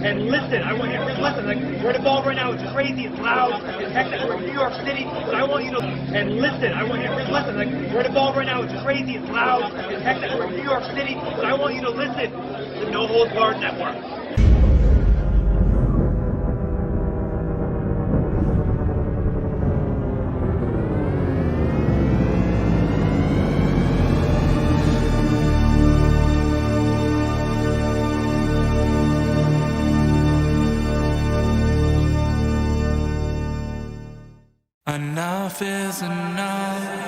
And listen, I want you to listen. Like, we're at a ball right now. It's crazy. It's loud. It's hectic. We're in New York City. But I want you to and listen. I want you to listen. Like, we're at a ball right now. It's crazy. It's loud. It's hectic. We're in New York City. But I want you to listen. The No Holds Barred Network. Enough is enough.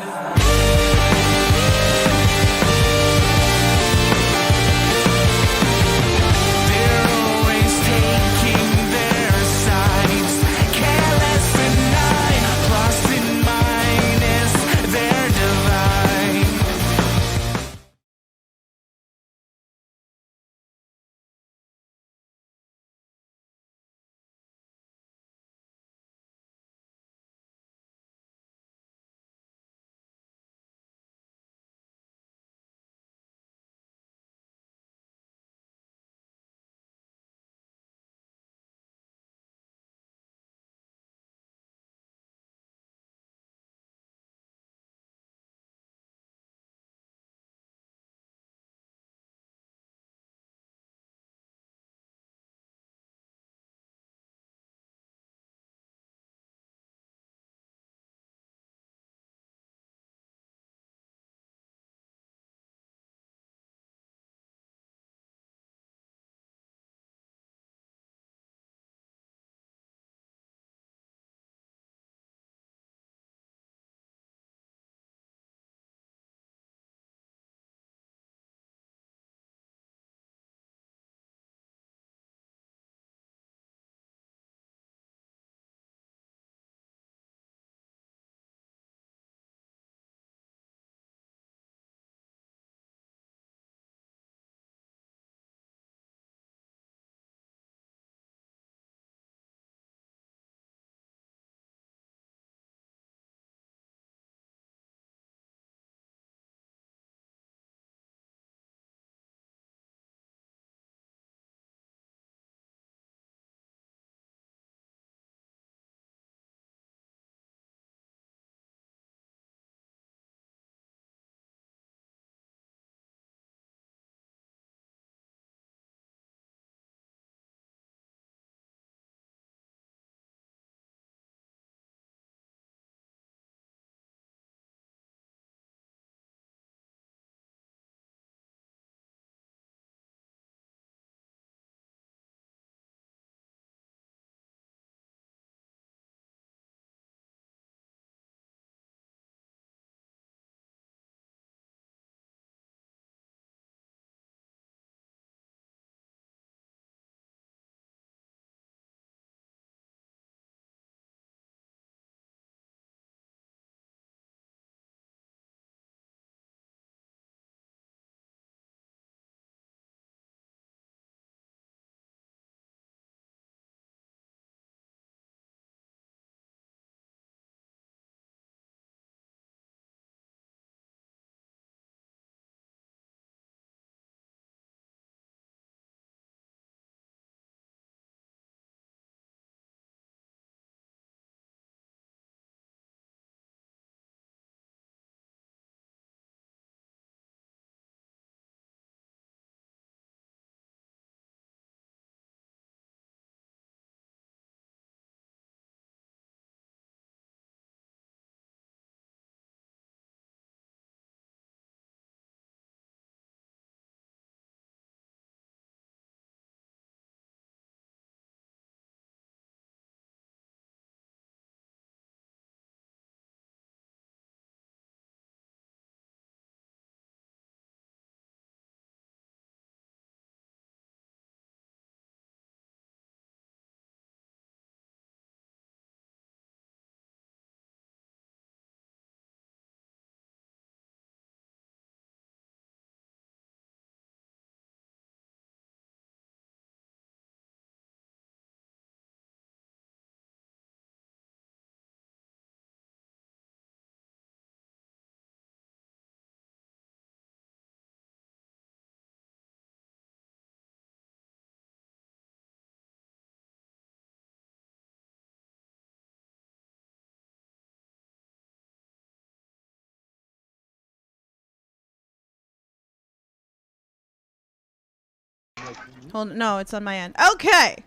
Hold on. No, it's on my end. Okay.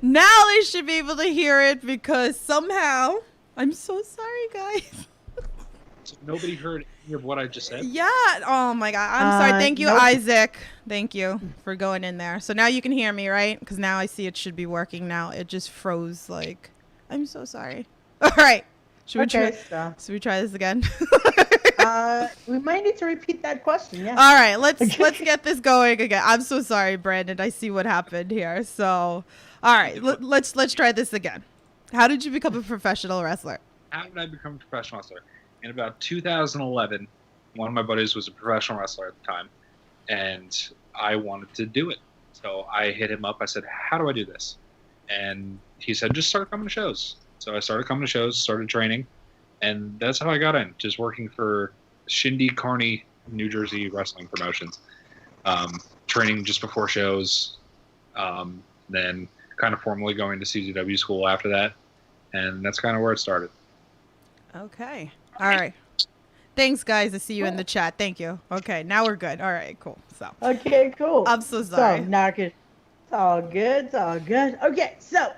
Now they should be able to hear it because somehow... I'm so sorry, guys. So nobody heard any of what I just said? Yeah. Oh, my God. I'm sorry. Thank you, nope. Isaac. Thank you for going in there. So now you can hear me, right? Because now I see it should be working now. It just froze like... I'm so sorry. All right. Should we try this again? We might need to repeat that question. Yeah. All right, let's get this going again. I'm so sorry, Brandon. I see what happened here. So, all right, let's try this again. How did you become a professional wrestler? How did I become a professional wrestler? In about 2011, one of my buddies was a professional wrestler at the time, and I wanted to do it. So I hit him up. I said, "How do I do this?" And he said, "Just start coming to shows." So I started coming to shows, started training, and that's how I got in, just working for Shindy Carney, New Jersey wrestling promotions, training just before shows, then kind of formally going to CZW school after that, and that's kind of where it started. Okay. All right. Thanks, guys. I see you in the chat. Thank you. Okay, now we're good. All right, cool. So. Okay, cool. I'm so sorry. So, not good. It's all good. It's all good. Okay, so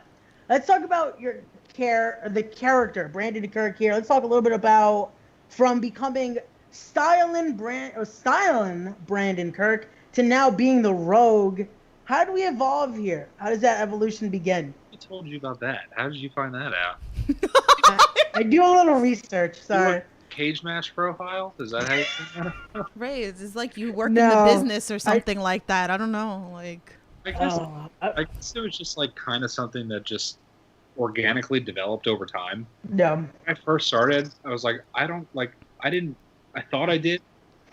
let's talk about the character, Brandon Kirk here. Let's talk a little bit about from becoming styling Brandon Kirk to now being the Rogue. How do we evolve here? How does that evolution begin? I told you about that. How did you find that out? I do a little research. Sorry. Cage match profile? Is that how you find that out? Ray, it's like you work in the business or something like that. I don't know. Like. I guess it was just like kind of something that just organically developed over time. Yeah. When I first started, I was like, I thought I did,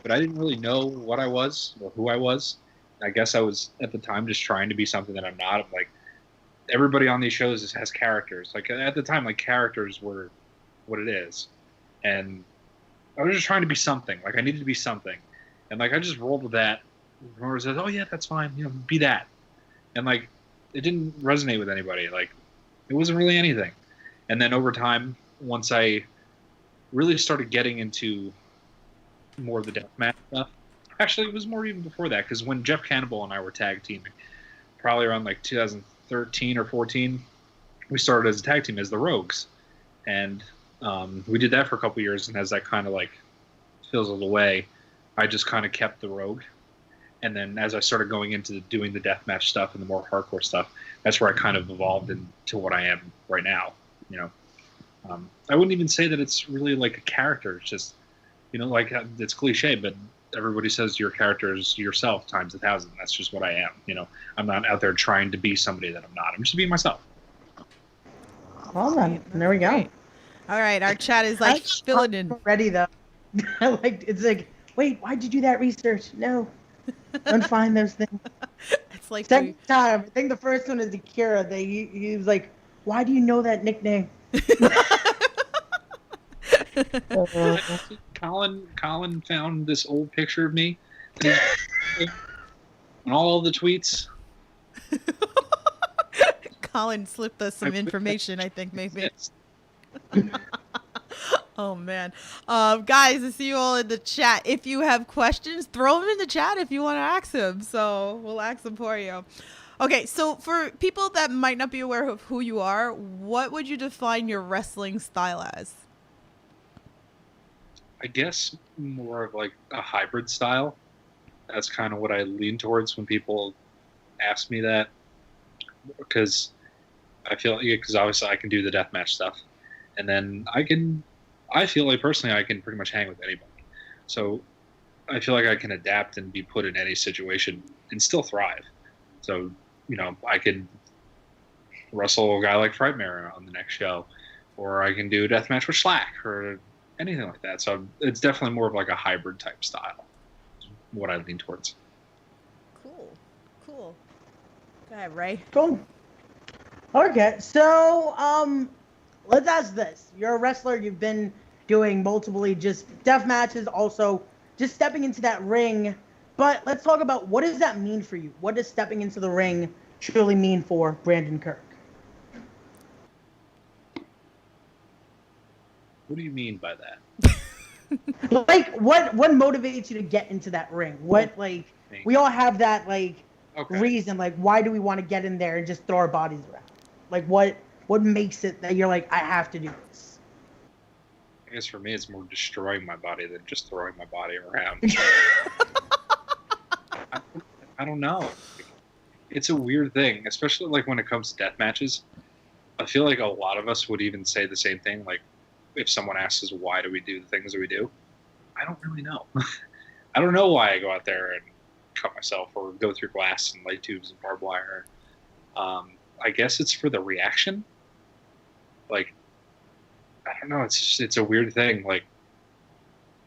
but I didn't really know what I was or who I was. I guess I was at the time just trying to be something that I'm not. I'm like, everybody on these shows has characters. Like at the time, like characters were what it is. And I was just trying to be something. Like I needed to be something. And like I just rolled with that. Whoever says, "Oh yeah, that's fine, be that." And like it didn't resonate with anybody. Like it wasn't really anything. And then over time, once I really started getting into more of the deathmatch stuff, actually it was more even before that, because when Jeff Cannibal and I were tag teaming, probably around like 2013 or 14, we started as a tag team as the Rogues. And we did that for a couple years, and as that kind of like fizzled away, I just kind of kept the Rogue. And then as I started going into doing the deathmatch stuff and the more hardcore stuff, that's where I kind of evolved into what I am right now. I wouldn't even say that it's really like a character. It's just, like it's cliche, but everybody says your character is yourself times 1,000. That's just what I am. I'm not out there trying to be somebody that I'm not. I'm just being myself. Well then, there we go. Great. All right, our chat is like filling in. Ready though. It's like, wait, why'd you do that research? No. Don't find those things. It's like second time. I think the first one is Akira. He was like, "Why do you know that nickname?" Colin found this old picture of me and all the tweets. Colin slipped us some information, I think, maybe. Oh, man. Guys, I see you all in the chat. If you have questions, throw them in the chat if you want to ask them. So we'll ask them for you. Okay, so for people that might not be aware of who you are, what would you define your wrestling style as? I guess more of like a hybrid style. That's kind of what I lean towards when people ask me that. Because I feel because obviously I can do the deathmatch stuff. And then I feel like personally I can pretty much hang with anybody. So I feel like I can adapt and be put in any situation and still thrive. So, I could wrestle a guy like Frightmare on the next show, or I can do a deathmatch with Slack or anything like that. So it's definitely more of like a hybrid type style, what I lean towards. Cool. Go ahead, Ray. Cool. Okay, so let's ask this. You're a wrestler. You've been doing multiple just death matches, also just stepping into that ring. But let's talk about what does that mean for you? What does stepping into the ring truly mean for Brandon Kirk? What do you mean by that? Like, what motivates you to get into that ring? What, like, we all have that like Okay. reason. Like, why do we want to get in there and just throw our bodies around? Like, what makes it that you're like, I have to do this? I guess for me, it's more destroying my body than just throwing my body around. I don't know. It's a weird thing, especially like when it comes to death matches. I feel like a lot of us would even say the same thing. Like, if someone asks us why do we do the things that we do, I don't really know. I don't know why I go out there and cut myself or go through glass and light tubes and barbed wire. I guess it's for the reaction. Like, I don't know. It's a weird thing. Like,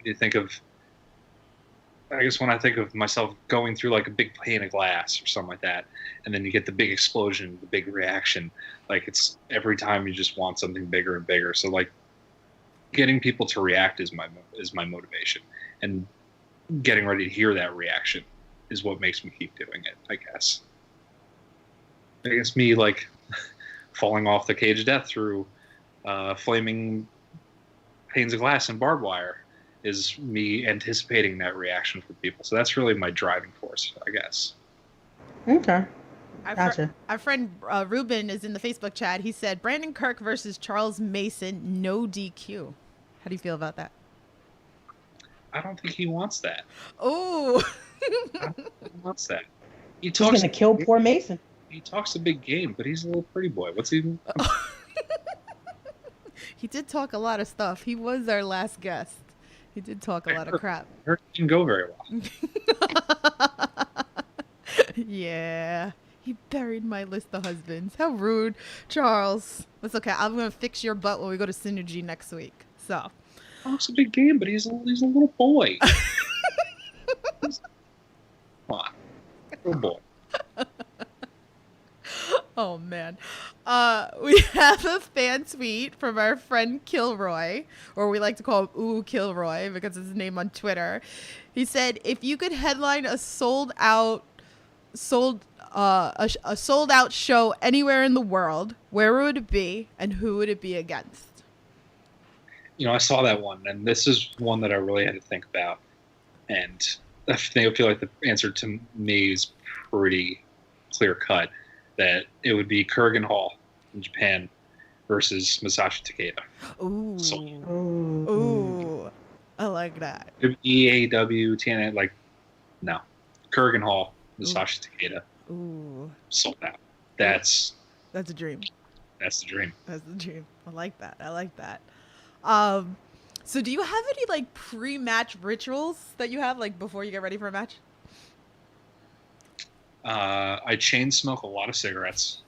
you think of. I guess when I think of myself going through like a big pane of glass or something like that, and then you get the big explosion, the big reaction, like it's every time you just want something bigger and bigger. So like getting people to react is my motivation, and getting ready to hear that reaction is what makes me keep doing it. I guess me like falling off the cage of death through flaming panes of glass and barbed wire is me anticipating that reaction from people. So that's really my driving force, I guess. Okay. Gotcha. Our friend Ruben is in the Facebook chat. He said, Brandon Kirk versus Charles Mason, no DQ. How do you feel about that? I don't think he wants that. Oh. I don't think he wants that. He's going to kill poor Mason. He talks a big game, but he's a little pretty boy. What's he... He did talk a lot of stuff. He was our last guest. He did talk a lot of crap. It didn't go very well. Yeah. He buried my list of husbands. How rude, Charles. That's okay. I'm going to fix your butt when we go to Synergy next week. So. Oh, it's a big game, but he's a little boy. Come on. Little boy. Oh, man. We have a fan tweet from our friend Kilroy, or we like to call him Ooh Kilroy because it's his name on Twitter. He said, if you could headline a sold out show anywhere in the world, where would it be and who would it be against? You know, I saw that one, and this is one that I really had to think about. And I feel like the answer to me is pretty clear cut. That it would be Kurgan Hall in Japan versus Masashi Takeda. Ooh. So, Ooh. I like that. EAW, TNA, like, no. Kurgan Hall, Masashi Takeda. Ooh. Sold out. That's a dream. That's the dream. That's the dream. I like that. I like that. So do you have any like pre-match rituals that you have like before you get ready for a match? I chain smoke a lot of cigarettes,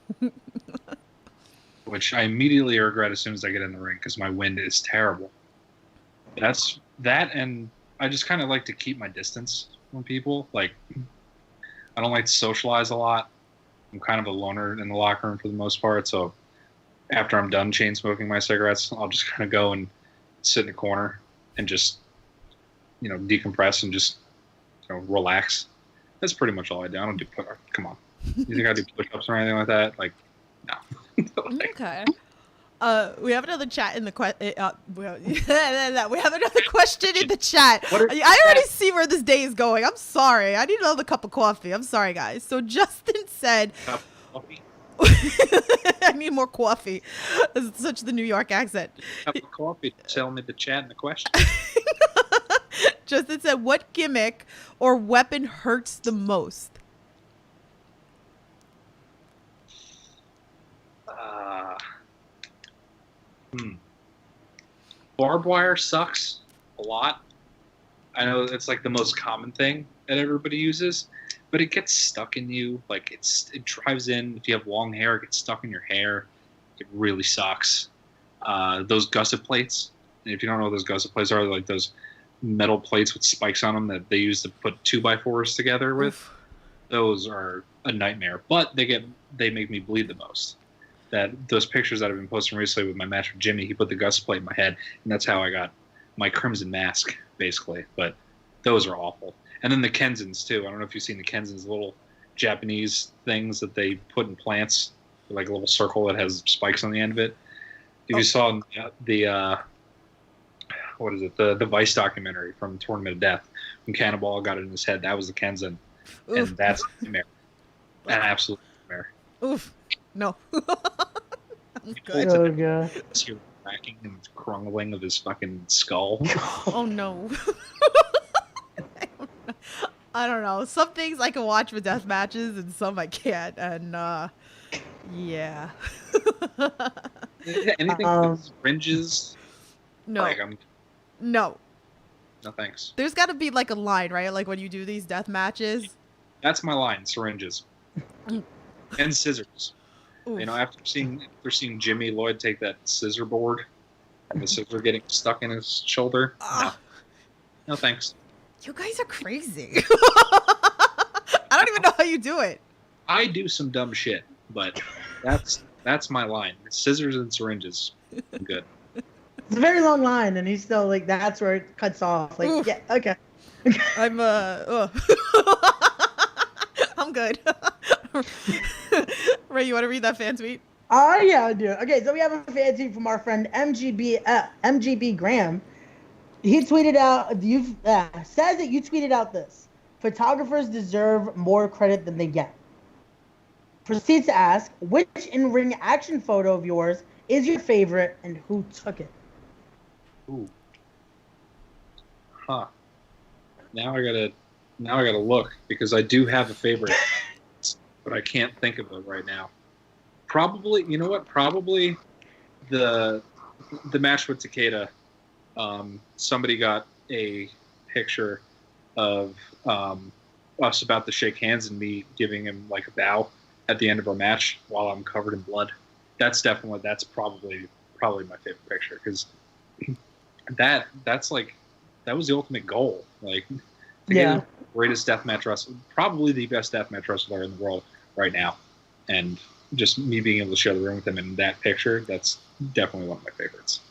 which I immediately regret as soon as I get in the ring because my wind is terrible. That's that, and I just kind of like to keep my distance from people. Like, I don't like to socialize a lot. I'm kind of a loner in the locker room for the most part, so after I'm done chain smoking my cigarettes, I'll just kind of go and sit in a corner and just, decompress and just, relax. That's pretty much all I do. I don't do push-ups. Come on. You think I do push-ups or anything like that? Like, no. Okay. We have another chat in the we have another question in the chat. I already see where this day is going. I'm sorry. I need another cup of coffee. I'm sorry, guys. So Justin said, Cup of coffee? I need more coffee. It's such the New York accent. Cup of coffee. Tell me the chat and the question. Justin said, what gimmick or weapon hurts the most? Barbed wire sucks a lot. I know it's like the most common thing that everybody uses, but it gets stuck in you. Like it drives in. If you have long hair, it gets stuck in your hair. It really sucks. Those gusset plates. And if you don't know what those gusset plates are, like those metal plates with spikes on them that they use to put 2x4s together with. Oof. Those are a nightmare, but they make me bleed the most. Those pictures that I've been posting recently with my match with Jimmy, he put the gusset plate in my head, and that's how I got my crimson mask, basically. But those are awful. And then the Kenzens too. I don't know if you've seen the Kenzens, little Japanese things that they put in plants, like a little circle that has spikes on the end of it. If you saw the what is it? The Vice documentary from Tournament of Death, when Cannonball got it in his head, that was the Kenzen. Oof. And that's a nightmare. An absolute nightmare. Oof. No. I'm He good. holds Oh it god. It's here cracking and crumbling of his fucking skull. Oh no. I don't know. Some things I can watch with death matches and some I can't. And yeah. Anything with syringes, No. like I'm No. no thanks. There's got to be like a line, right? Like when you do these death matches. That's my line: syringes and scissors. Oof. You know, after seeing Jimmy Lloyd take that scissor board and the scissor getting stuck in his shoulder, no thanks. You guys are crazy. I don't even know how you do it. I do some dumb shit, but that's my line: scissors and syringes. I'm good. It's a very long line, and he's still like, that's where it cuts off. Like, Oof. yeah, okay. I'm I'm good. Ray, you want to read that fan tweet? Oh yeah, I do. Okay, so we have a fan tweet from our friend MGB Graham. He tweeted out, says that you tweeted out this: photographers deserve more credit than they get. Proceeds to ask, which in-ring action photo of yours is your favorite, and who took it? Ooh. Huh. Now I gotta look, because I do have a favorite, but I can't think of it right now. Probably, you know what? Probably the match with Takeda. Somebody got a picture of us about to shake hands and me giving him like a bow at the end of our match while I'm covered in blood. That's probably my favorite picture, because that was the ultimate goal. Like, Yeah. the greatest deathmatch wrestler, probably the best deathmatch wrestler in the world right now, and just me being able to share the room with him in that picture, that's definitely one of my favorites.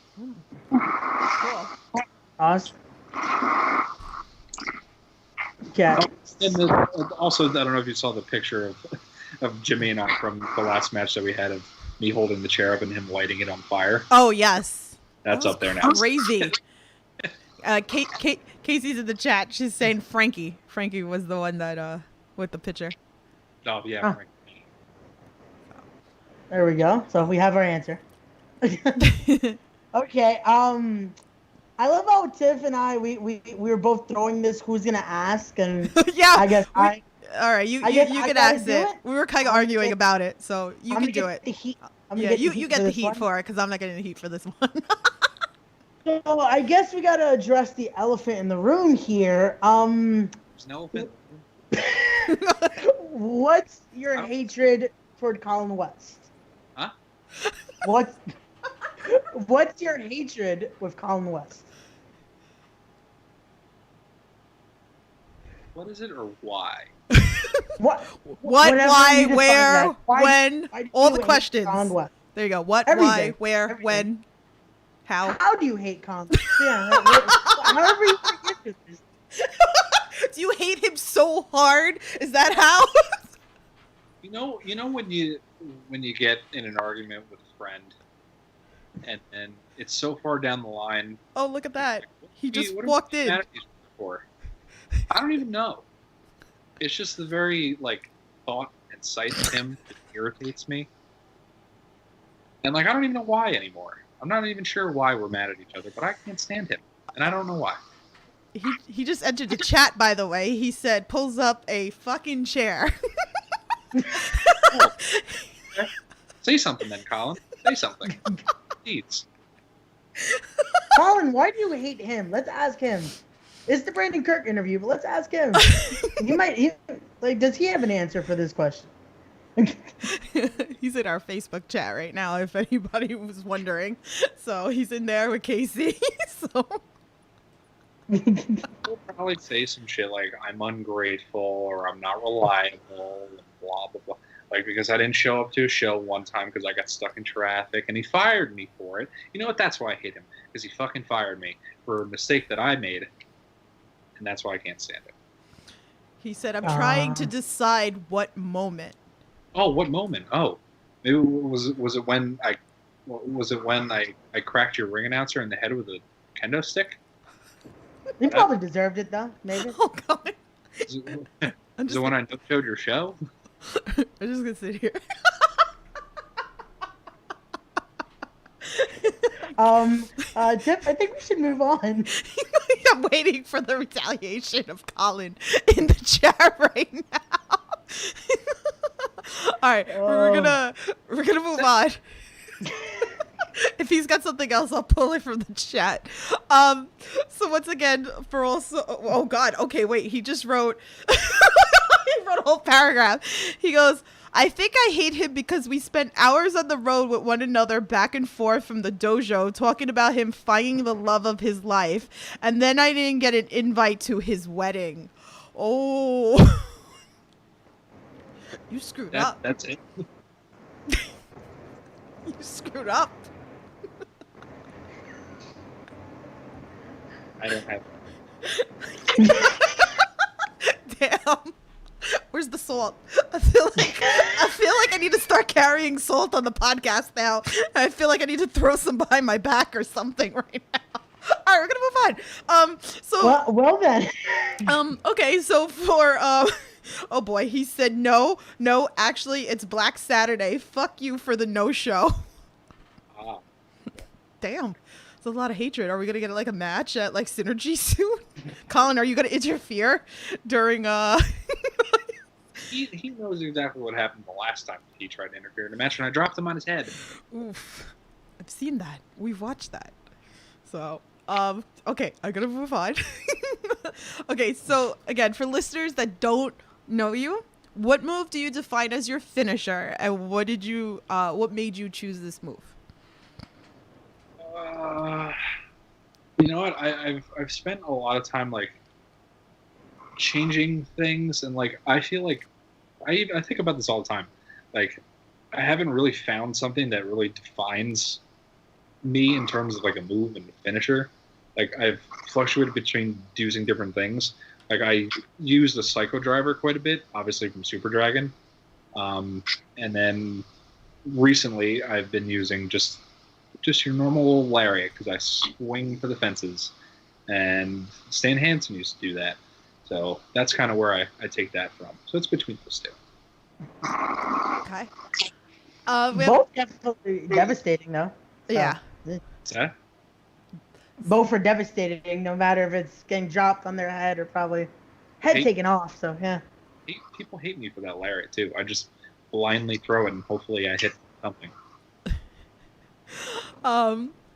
Cool. Us. Yeah. And also, I don't know if you saw the picture of Jimmy and I from the last match that we had, of me holding the chair up and him lighting it on fire. Oh yes. That's That up there was now. Crazy. Casey's in the chat. She's saying Frankie. Frankie was the one that with the picture. Oh yeah. Huh. Frank. There we go. So we have our answer. Okay. I love how Tiff and I we were both throwing this who's gonna ask, and Yeah. I guess All right, you I guess you I can gotta ask do it. it? We were kind of I'm arguing gonna- about it, so you I'm can do gonna it. get the heat. Yeah, you get the this heat one. for it, because I'm not getting the heat for this one. So I guess we gotta address the elephant in the room here. There's an elephant. What's your hatred toward Colin West? Huh? What's your hatred with Colin West? What is it, or why? What? What? Whatever Why? you decide, Where? guys. Why When? do All you the hate questions. Colin West? There you go. What? Everything. Why? Where? Everything. When? How? How do you hate Colin? Yeah, however you want to get to this. Do you hate him so hard? Is that how? You know when you get in an argument with a friend, and it's so far down the line. Oh, look at that. He just What are walked we in. mad at each other for? I don't even know. It's just the very thought and sight of him that irritates me, and I don't even know why anymore. I'm not even sure why we're mad at each other, but I can't stand him, and I don't know why. He just entered the chat, by the way. He said, pulls up a fucking chair. Cool. Okay. Say something then, Colin. Say something. Jeez. Colin, why do you hate him? Let's ask him. It's the Brandon Kirk interview, but let's ask him. Does he have an answer for this question? He's in our Facebook chat right now, if anybody was wondering. So he's in there with Casey. So He'll probably say some shit like, I'm ungrateful, or I'm not reliable, and blah, blah, blah. Because I didn't show up to a show one time because I got stuck in traffic, and he fired me for it. You know what? That's why I hate him. Because he fucking fired me for a mistake that I made, and that's why I can't stand it. he said, I'm trying to decide what moment. Oh, what moment? Oh, maybe was it when I cracked your ring announcer in the head with a kendo stick? He probably deserved it, though. Maybe. Oh, God. Is it when I showed your show? I'm just gonna sit here. Tiff, I think we should move on. I'm waiting for the retaliation of Colin in the chat right now. All right, we're gonna move on. If he's got something else, I'll pull it from the chat. So once again, for also, oh God, okay, wait, he just wrote, he wrote a whole paragraph. He goes, I think I hate him because we spent hours on the road with one another back and forth from the dojo talking about him finding the love of his life. And then I didn't get an invite to his wedding. Oh, you screwed up. That's it. You screwed up. I don't have. Damn. Where's the salt? I feel like I need to start carrying salt on the podcast now. I feel like I need to throw some behind my back or something right now. All right, we're gonna move on. Well then. Okay, so for oh boy, he said no, actually it's Black Saturday. Fuck you for the no show. Ah. Damn. There's a lot of hatred. Are we gonna get like a match at like Synergy soon? Colin, are you gonna interfere during He knows exactly what happened the last time he tried to interfere in a match, and I dropped him on his head. Oof. I've seen that. We've watched that. So, okay, I'm gonna move on. Okay, so again, for listeners that don't know you, what move do you define as your finisher, and what made you choose this move? You know what? I've spent a lot of time like changing things, and like I feel like I think about this all the time. Like I haven't really found something that really defines me in terms of like a move and a finisher. Like I've fluctuated between using different things. Like I use the Psycho Driver quite a bit, obviously from Super Dragon, and then recently I've been using just your normal lariat because I swing for the fences, and Stan Hansen used to do that. So that's kind of where I take that from. So it's between those two. Okay. Both definitely devastating, though. Yeah. What's that? Both are devastating, no matter if it's getting dropped on their head or probably head taken off. So yeah. People hate me for that lariat too. I just blindly throw it and hopefully I hit something.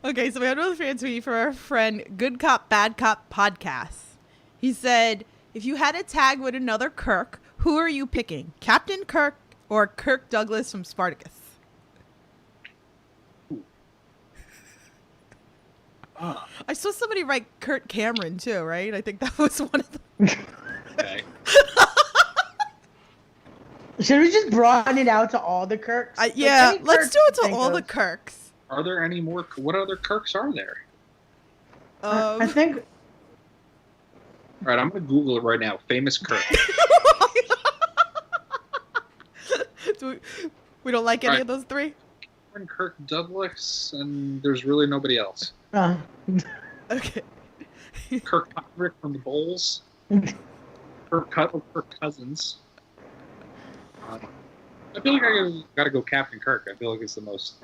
Okay, so we had another fan tweet for our friend Good Cop Bad Cop podcast. He said, if you had a tag with another Kirk, who are you picking? Captain Kirk or Kirk Douglas from Spartacus? I saw somebody write Kurt Cameron too, right? I think that was one of them. Okay. Should we just broaden it out to all the Kirks? Yeah, Like, let's do it to all of. the Kirks. Are there any more? What other Kirks are there? I think. All right, I'm going to Google it right now. Famous Kirk. We don't like any Right. of those three? Kirk Douglas, and there's really nobody else. Okay. Kirk Heinrich from the Bulls. Kirk Cousins. I feel like I got to go Captain Kirk. I feel like it's the most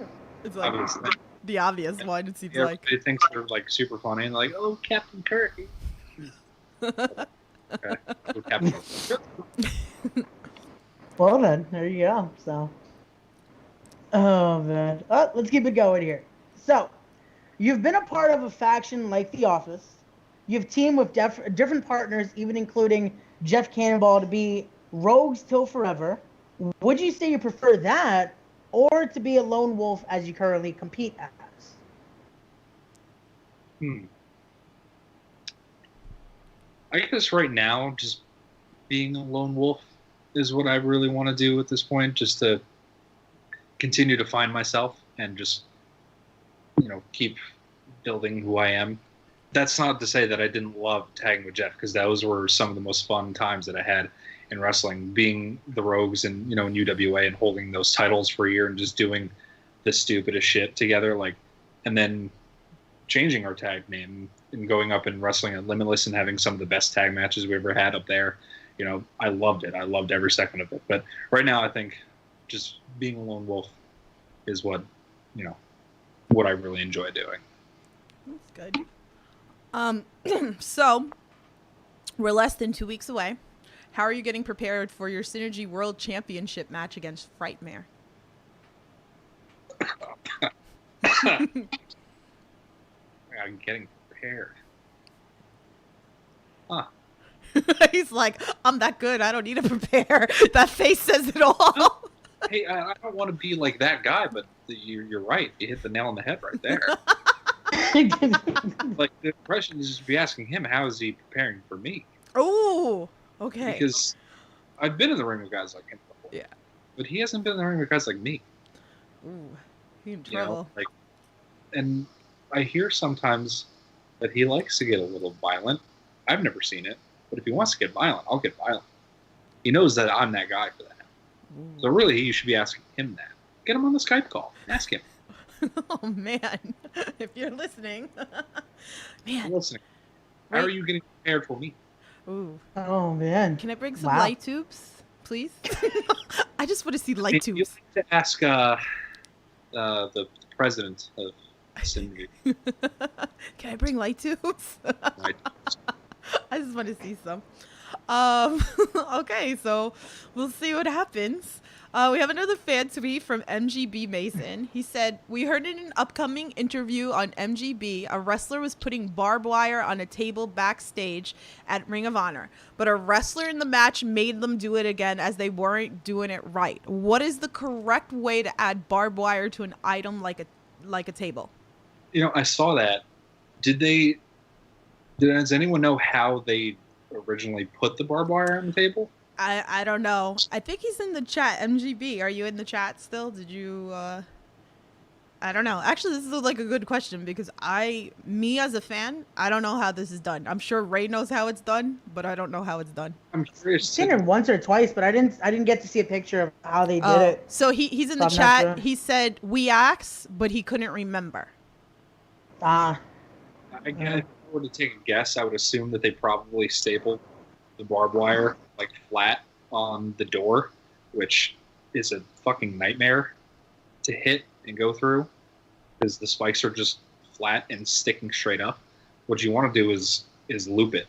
It's like obvious thing. the obvious one, it seems like. Everybody thinks they're like super funny and like, oh, Captain Kirk. Okay, go Captain Kirk. Well then, there you go. So. Oh man. Let's keep it going here. So, you've been a part of a faction like The Office. You've teamed with different partners, even including Jeff Cannonball, to be rogues till forever. Would you say you prefer that, or to be a lone wolf as you currently compete as? I guess right now, just being a lone wolf is what I really want to do at this point, just to continue to find myself and just, keep building who I am. That's not to say that I didn't love tagging with Jeff, because those were some of the most fun times that I had in wrestling, being the Rogues and, in UWA and holding those titles for a year and just doing the stupidest shit together, and then changing our tag name and going up and wrestling at Limitless and having some of the best tag matches we ever had up there, you know, I loved it. I loved every second of it. But right now, I think just being a lone wolf is what, you know, what I really enjoy doing. That's good. So we're less than 2 weeks away. How are you getting prepared for your Synergy World Championship match against Frightmare? I'm getting prepared. Huh. He's like, I'm that good. I don't need to prepare. That face says it all. Hey, I don't want to be like that guy, but you're right. You hit the nail on the head right there. Like, the question is just be asking him, how is he preparing for me? Oh, okay. Because I've been in the ring with guys like him before. Yeah. But he hasn't been in the ring with guys like me. Ooh, he in You know, trouble. like, and I hear sometimes that he likes to get a little violent. I've never seen it, but if he wants to get violent, I'll get violent. He knows that I'm that guy for that. Ooh. So really, you should be asking him that. Get him on the Skype call. Ask him. Oh man, if you're listening, man. Listening. How are you getting prepared for me? Ooh, Oh man. can I bring some Wow. light tubes, please? I just want to see light You tubes. need to ask the president of Synergy. Can I bring light tubes? Right? I just want to see some. Okay, so we'll see what happens. We have another fan tweet from MGB Mason. He said, "We heard in an upcoming interview on MGB, a wrestler was putting barbed wire on a table backstage at Ring of Honor, but a wrestler in the match made them do it again as they weren't doing it right. What is the correct way to add barbed wire to an item like a table?" You know, I saw that. Does anyone know how they originally put the barbed wire on the table? I don't know. I think he's in the chat. MGB, are you in the chat still? Did you I don't know. Actually, this is like a good question because me as a fan, I don't know how this is done. I'm sure Ray knows how it's done, but I don't know how it's done. I'm curious. I've seen it once or twice, but I didn't get to see a picture of how they did it. So he's in So the I'm not chat. sure. He said we asked, but he couldn't remember. Ah, I guess if I were to take a guess, I would assume that they probably stapled the barbed wire like flat on the door, which is a fucking nightmare to hit and go through because the spikes are just flat and sticking straight up. What you want to do is loop it.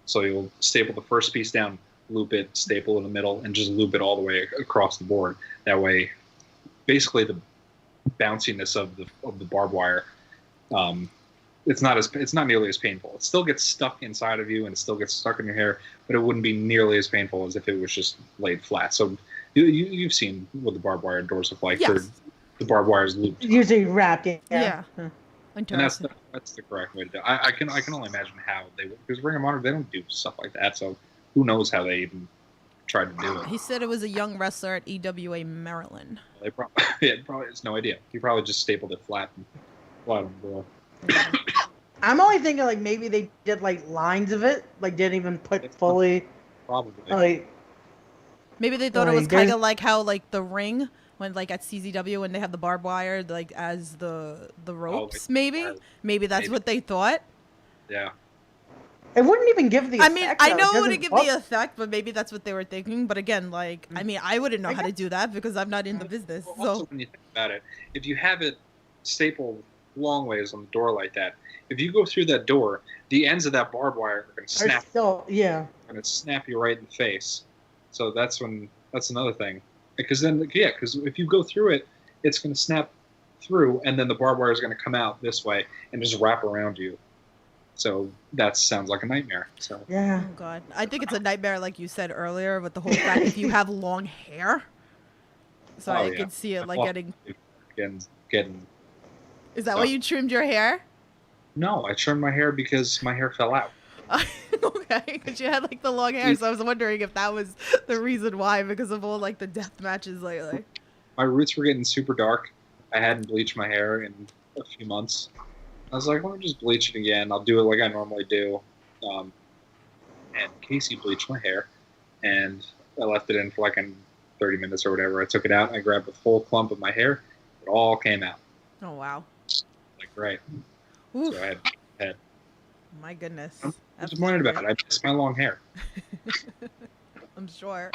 So you'll staple the first piece down, loop it, staple in the middle, and just loop it all the way across the board. That way, basically the bounciness of the barbed wire, it's not nearly as painful. It still gets stuck inside of you and it still gets stuck in your hair, but it wouldn't be nearly as painful as if it was just laid flat. So you've seen what the barbed wire doors look like. Yes. The barbed wire is looped. usually wrapped. Yeah. Yeah. Huh. And Interesting. that's the correct way to do it. I can only imagine how they would, because Ring of Honor, they don't do stuff like that. So who knows how they even tried to do it. He said it was a young wrestler at EWA Maryland. They probably has no idea. He probably just stapled it flat on the door. I'm only thinking like maybe they did like lines of it, like didn't even put fully Probably. like. Maybe they thought it Like, was kind there's- of like how like the ring when like at CZW when they have the barbed wire like as the ropes. Maybe that's Maybe. what they thought. Yeah. It wouldn't even give the. I mean, effect, I though. know it doesn't wouldn't give look- the effect, but maybe that's what they were thinking. But again, like, I mean, I wouldn't know how to do that because I'm not in the business. Well, also, So when you think about it, if you have it stapled long ways on the door like that, if you go through that door, the ends of that barbed wire are going to Or snap. still, yeah. Going to snap you right in the face. So that's another thing. Because if you go through it, it's going to snap through, and then the barbed wire is going to come out this way and just wrap around you. So that sounds like a nightmare. So Yeah. oh god, I think it's a nightmare, like you said earlier, with the whole fact if you have long hair. So Oh, I yeah. can see it like Well, getting. Is that why you trimmed your hair? No, I trimmed my hair because my hair fell out. Okay, because you had like the long hair, so I was wondering if that was the reason why, because of all like the death matches lately. My roots were getting super dark. I hadn't bleached my hair in a few months. I was like, let me just bleach it again. I'll do it like I normally do. And Casey bleached my hair, and I left it in for like 30 minutes or whatever. I took it out, and I grabbed a full clump of my hair. It all came out. Oh wow. Like, right. Oof, So I had my goodness. I'm disappointed about it. I miss my long hair. I'm sure.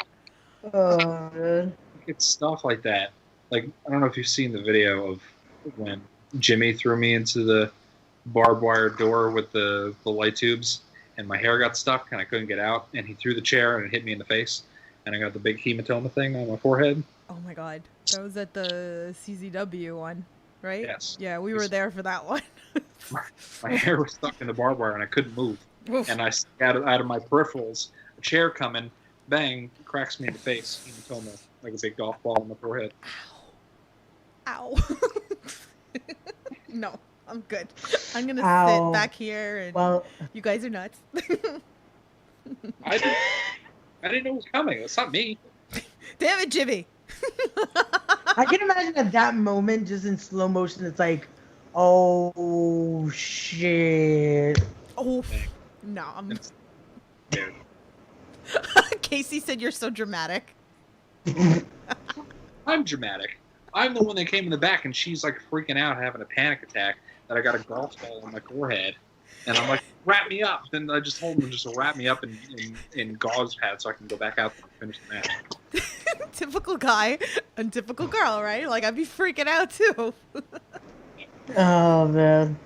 Oh, man. It's stuff like that. Like, I don't know if you've seen the video of when Jimmy threw me into the barbed wire door with the light tubes, and my hair got stuck and I couldn't get out, and he threw the chair and it hit me in the face, and I got the big hematoma thing on my forehead. Oh my god. That was at the CZW one, right? Yes. Yeah, we were there for that one. My hair was stuck in the barbed wire and I couldn't move. Oof. And I out of my peripherals, a chair coming, bang, cracks me in the face, hematoma, like a big golf ball on my forehead. Ow. No, I'm good. I'm gonna Ow. sit back here and Well, you guys are nuts. I didn't know it was coming. It's not me. Damn it, Jimmy. I can imagine at that moment, just in slow motion, it's like, oh shit. Oh no, I'm Dude. Casey said you're so dramatic. I'm dramatic. I'm the one that came in the back, and she's like freaking out, having a panic attack that I got a golf ball on my forehead, and I'm like, wrap me up. Then I just told them just to wrap me up in gauze pads so I can go back out and finish the match. Typical guy and typical girl, right? Like I'd be freaking out too. Oh man.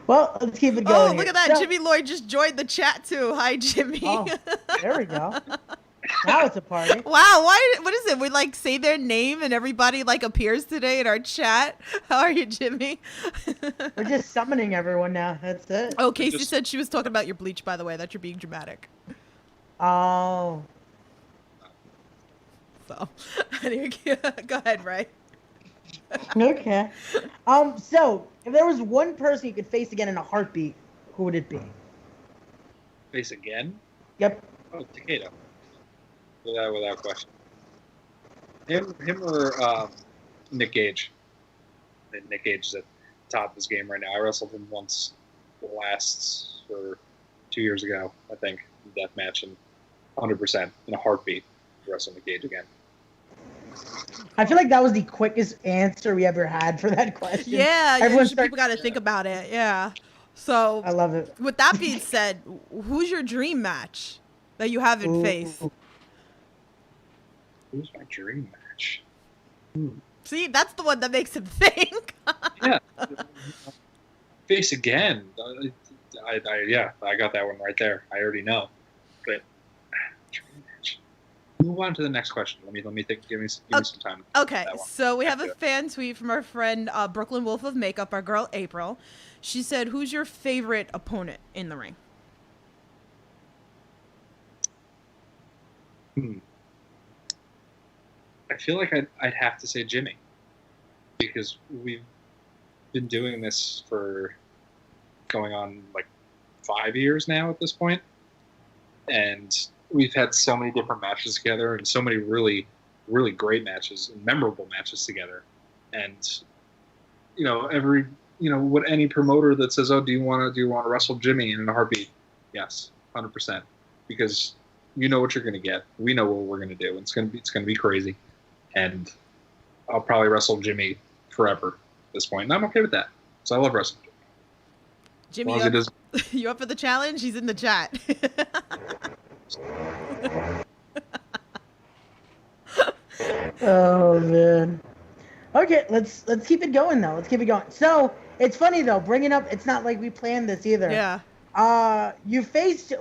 Well, let's keep it going. Oh, look here. at that. So- Jimmy Lloyd just joined the chat too. Hi, Jimmy. Oh, there we go. Now it's a party. Wow, what is it? We like say their name and everybody like appears today in our chat. How are you, Jimmy? We're just summoning everyone now. That's it. Oh, Casey Just- said she was talking about your bleach, by the way, that you're being dramatic. Oh. So, anyway, go ahead, Ray. Okay. So if there was one person you could face again in a heartbeat, who would it be? Face again? Yep. Oh, Takeda. Without question. Him or Nick Gage. Nick Gage is at the top of his game right now. I wrestled him once last, or 2 years ago, I think, in death match, and 100% in a heartbeat wrestle Nick Gage again. I feel like that was the quickest answer we ever had for that question. Yeah, Everyone's people got to think about it. Yeah. So, I love it. with that being said, who's your dream match that you haven't Ooh. faced? Who's my dream match? See, that's the one that makes him think. Yeah. Face again. I got that one right there. I already know. But dream match. Move on to the next question. Let me think. Give me some time. Okay, That one. so we have a Yeah. fan tweet from our friend Brooklyn Wolf of Makeup, our girl April. She said, "Who's your favorite opponent in the ring?" I feel like I'd have to say Jimmy, because we've been doing this for going on like 5 years now at this point, and we've had so many different matches together and so many really, really great matches and memorable matches together. And what any promoter that says, "Oh, do you want to wrestle Jimmy in a heartbeat?" Yes, 100%, because you know what you're going to get. We know what we're going to do. It's going to be crazy, and I'll probably wrestle Jimmy forever at this point, and I'm okay with that. So I love wrestling Jimmy. Jimmy, As long as it is. you up for the challenge? He's in the chat. Oh man. Okay, let's keep it going though. Let's keep it going. So it's funny though, bringing up. It's not like we planned this either. Yeah.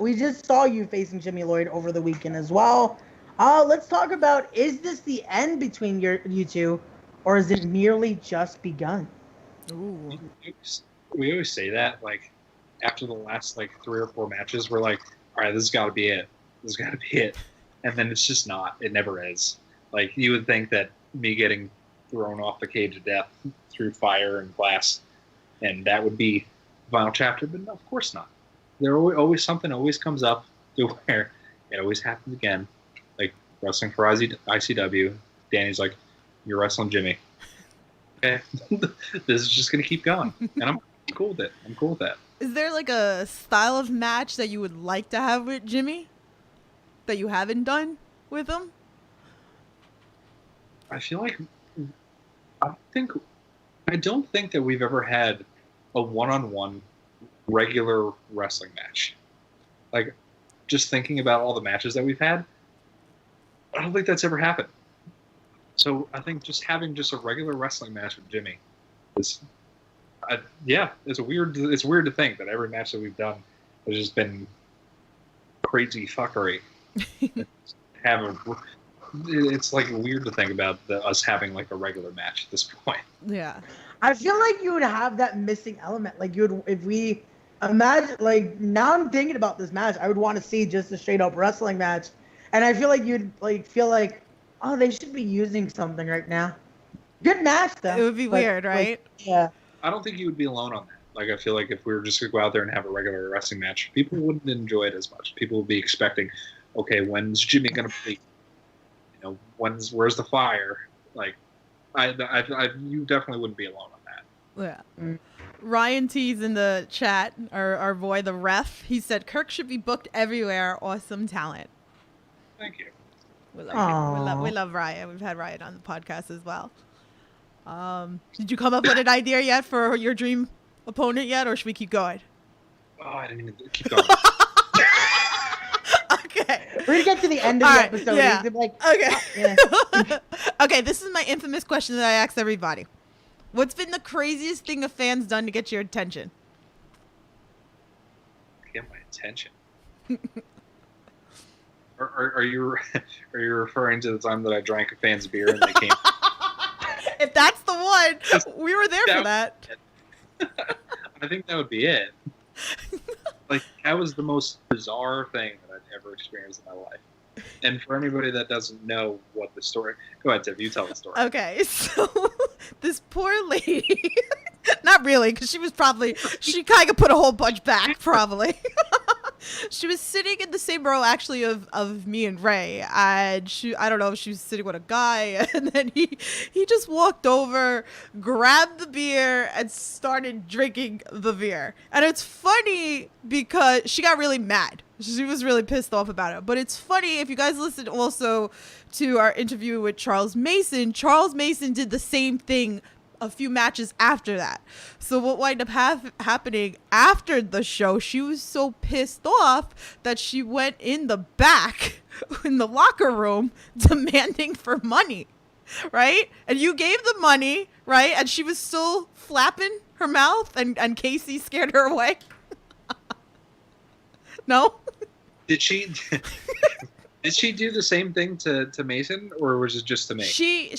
We just saw you facing Jimmy Lloyd over the weekend as well. Let's talk about, is this the end between you two, or is it merely just begun? Ooh. We always say that, like, after the last like 3 or 4 matches, we're like, all right, this has got to be it. This has got to be it. And then it's just not. It never is. Like, you would think that me getting thrown off the cage of death through fire and glass, and that would be final chapter, but no, of course not. There always something always comes up to where it always happens again. Like wrestling for ICW, Danny's like, "You're wrestling Jimmy." Okay, this is just gonna keep going, and I'm cool with it. I'm cool with that. Is there like a style of match that you would like to have with Jimmy that you haven't done with him? I feel like I don't think that we've ever had a one-on-one regular wrestling match. Like, just thinking about all the matches that we've had, I don't think that's ever happened. So I think just having just a regular wrestling match with Jimmy is, it's weird. It's weird to think that every match that we've done has just been crazy fuckery. It's like weird to think about us having like a regular match at this point. Yeah. I feel like you would have that missing element. Like you would, if we imagine, like now I'm thinking about this match, I would want to see just a straight up wrestling match, and I feel like you'd like feel like, oh, they should be using something right now. Good match though. It would be weird, right? Yeah. I don't think you would be alone on that. Like, I feel like if we were just to go out there and have a regular wrestling match, people wouldn't enjoy it as much. People would be expecting, okay, when's Jimmy gonna be? You know, where's the fire? Like, you definitely wouldn't be alone on that. Yeah. Ryan T's in the chat, our boy, the ref, he said Kirk should be booked everywhere. Awesome talent. Thank you. We love Ryan. We've had Ryan on the podcast as well. Did you come up with an idea yet for your dream opponent yet, or should we keep going? Oh, I didn't even keep going. Okay. We're gonna get to the end of the episode. Yeah. And be like, Okay. yeah. Okay, this is my infamous question that I ask everybody. What's been the craziest thing a fan's done to get your attention? Get my attention. Are you referring to the time that I drank a fan's beer and they came? If that's the one, we were there for that. I think that would be it. Like, that was the most bizarre thing that I've ever experienced in my life. And for anybody that doesn't know what the story, go ahead, Tiff, you tell the story. Okay, so this poor lady, not really, because she kind of put a whole bunch back, probably. She was sitting in the same row, actually, of me and Ray, and I don't know if she was sitting with a guy, and then he just walked over, grabbed the beer, and started drinking the beer. And it's funny because she got really mad. She was really pissed off about it. But it's funny, if you guys listen also to our interview with Charles Mason did the same thing a few matches after that. So what wound up happening after the show, she was so pissed off that she went in the back in the locker room demanding for money, right? And you gave the money, right? And she was still flapping her mouth, and Casey scared her away. No? Did she do the same thing to Mason, or was it just to me? She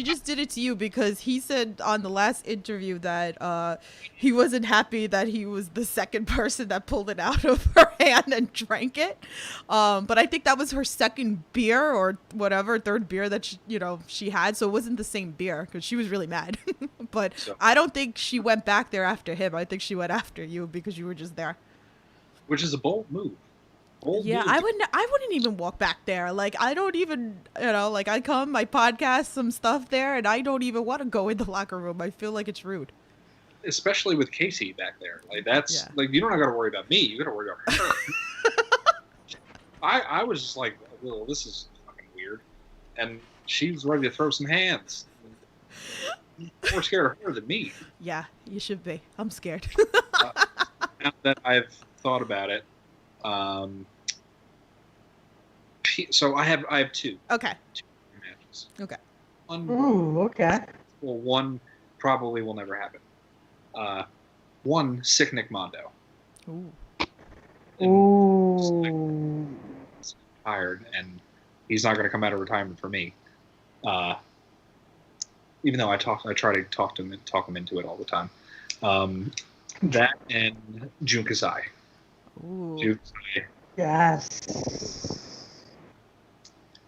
just did it to you because he said on the last interview that he wasn't happy that he was the second person that pulled it out of her hand and drank it. But I think that was her second beer or whatever, third beer that she had, so it wasn't the same beer because she was really mad. But I don't think she went back there after him. I think she went after you because you were just there. Which is a bold move. Yeah, I wouldn't even walk back there. Like, I don't even, like, I podcast some stuff there, and I don't even want to go in the locker room. I feel like it's rude. Especially with Casey back there. Like, that's, like, you don't got to worry about me. You got to worry about her. I was just like, well, this is fucking weird. And she was ready to throw some hands. More scared of her than me. Yeah, you should be. I'm scared. Now that I've thought about it, so I have two. Okay. Two matches. Okay. Ooh, okay. Well, one probably will never happen. One, Sick Nick Mondo. Ooh. Ooh. He's tired, and he's not going to come out of retirement for me. Even though I try to talk him into it all the time. That and Jun Kasai. Ooh. Jun Kasai. Yes.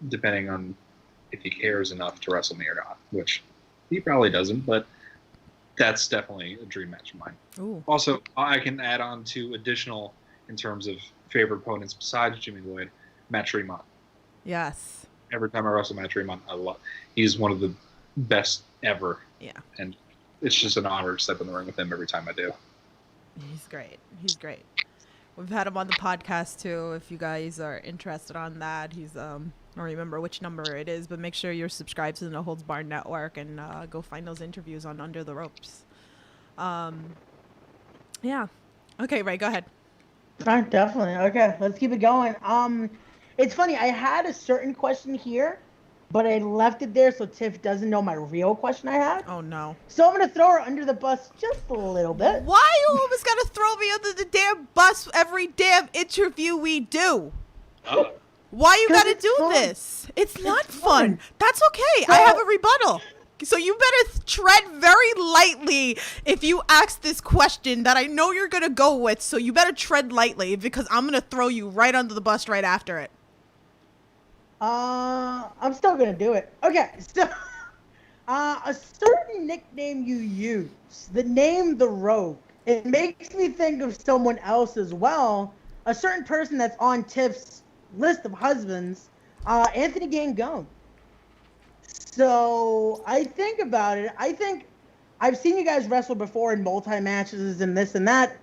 Depending on if he cares enough to wrestle me or not, which he probably doesn't, but that's definitely a dream match of mine. Ooh. Also, I can add on to additional, in terms of favorite opponents besides Jimmy Lloyd, Matt Tremont. Yes. Every time I wrestle Matt Tremont, he's one of the best ever. Yeah. And it's just an honor to step in the ring with him every time I do. He's great. We've had him on the podcast too. If you guys are interested on that, he's I don't remember which number it is, but make sure you're subscribed to the No Holds Barred Network and go find those interviews on Under the Ropes. Yeah. Okay, Ray, go ahead. Right, definitely. Okay, let's keep it going. It's funny. I had a certain question here, but I left it there so Tiff doesn't know my real question I had. Oh no. So I'm gonna throw her under the bus just a little bit. Why you always gotta throw me under the damn bus every damn interview we do? Oh. Why you 'Cause gotta it's do fun. this? It's not It's fun. fun. That's okay. So- I have a rebuttal. So you better tread very lightly if you ask this question that I know you're gonna go with. So you better tread lightly because I'm gonna throw you right under the bus right after it. I'm still gonna do it. Okay, so a certain nickname you use, the name the Rogue, it makes me think of someone else as well. A certain person that's on Tiff's list of husbands, Anthony Gangone. So I think about it. I think I've seen you guys wrestle before in multi-matches and this and that.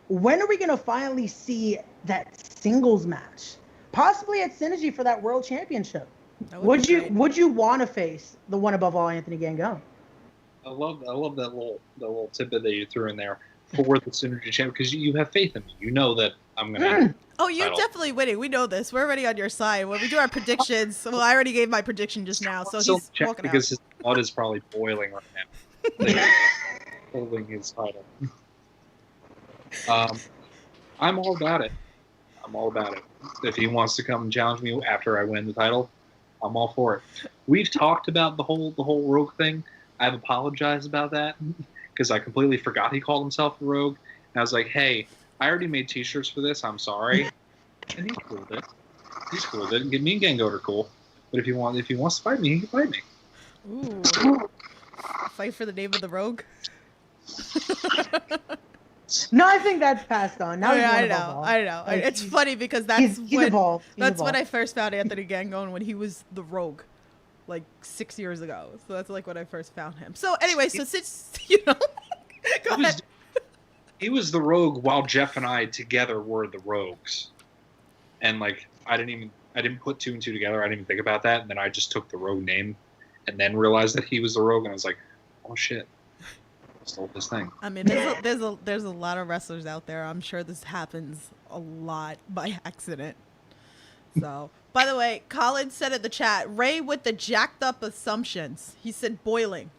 When are we gonna finally see that singles match? Possibly at Synergy for that World Championship. That Would be you great. would you want to face the one above all, Anthony Gangone? I love that little tidbit that you threw in there for the Synergy Champ because you have faith in me. You know that I'm gonna. Oh, you're title. definitely winning. We know this. We're already on your side. When we do our predictions, well, I already gave my prediction just now, so Still he's check walking out. because his blood is probably boiling right now. Like, holding his title. I'm all about it. I'm all about it. If he wants to come and challenge me after I win the title, I'm all for it. We've talked about the whole Rogue thing. I've apologized about that because I completely forgot he called himself a Rogue. And I was like, hey, I already made T-shirts for this. I'm sorry. And he's cool with it. He's cool with it. Me and Gango are cool. But if he wants to fight me, he can fight me. Ooh. Fight for the name of the Rogue? No, I think that's passed on. Now Oh, he's yeah, one I above know. all. I know. Like, It's he's- funny because that's he's when evolved. He's that's when I evolved. first found Anthony Gangone when he was the Rogue, like 6 years ago. So that's like when I first found him. So anyway, so since go ahead. He was the Rogue while Jeff and I together were the Rogues. And like I didn't put two and two together. I didn't even think about that. And then I just took the Rogue name and then realized that he was the Rogue and I was like, oh shit. I stole this thing. I mean, there's a lot of wrestlers out there. I'm sure this happens a lot by accident. So, by the way, Colin said in the chat, Ray with the jacked up assumptions. He said boiling.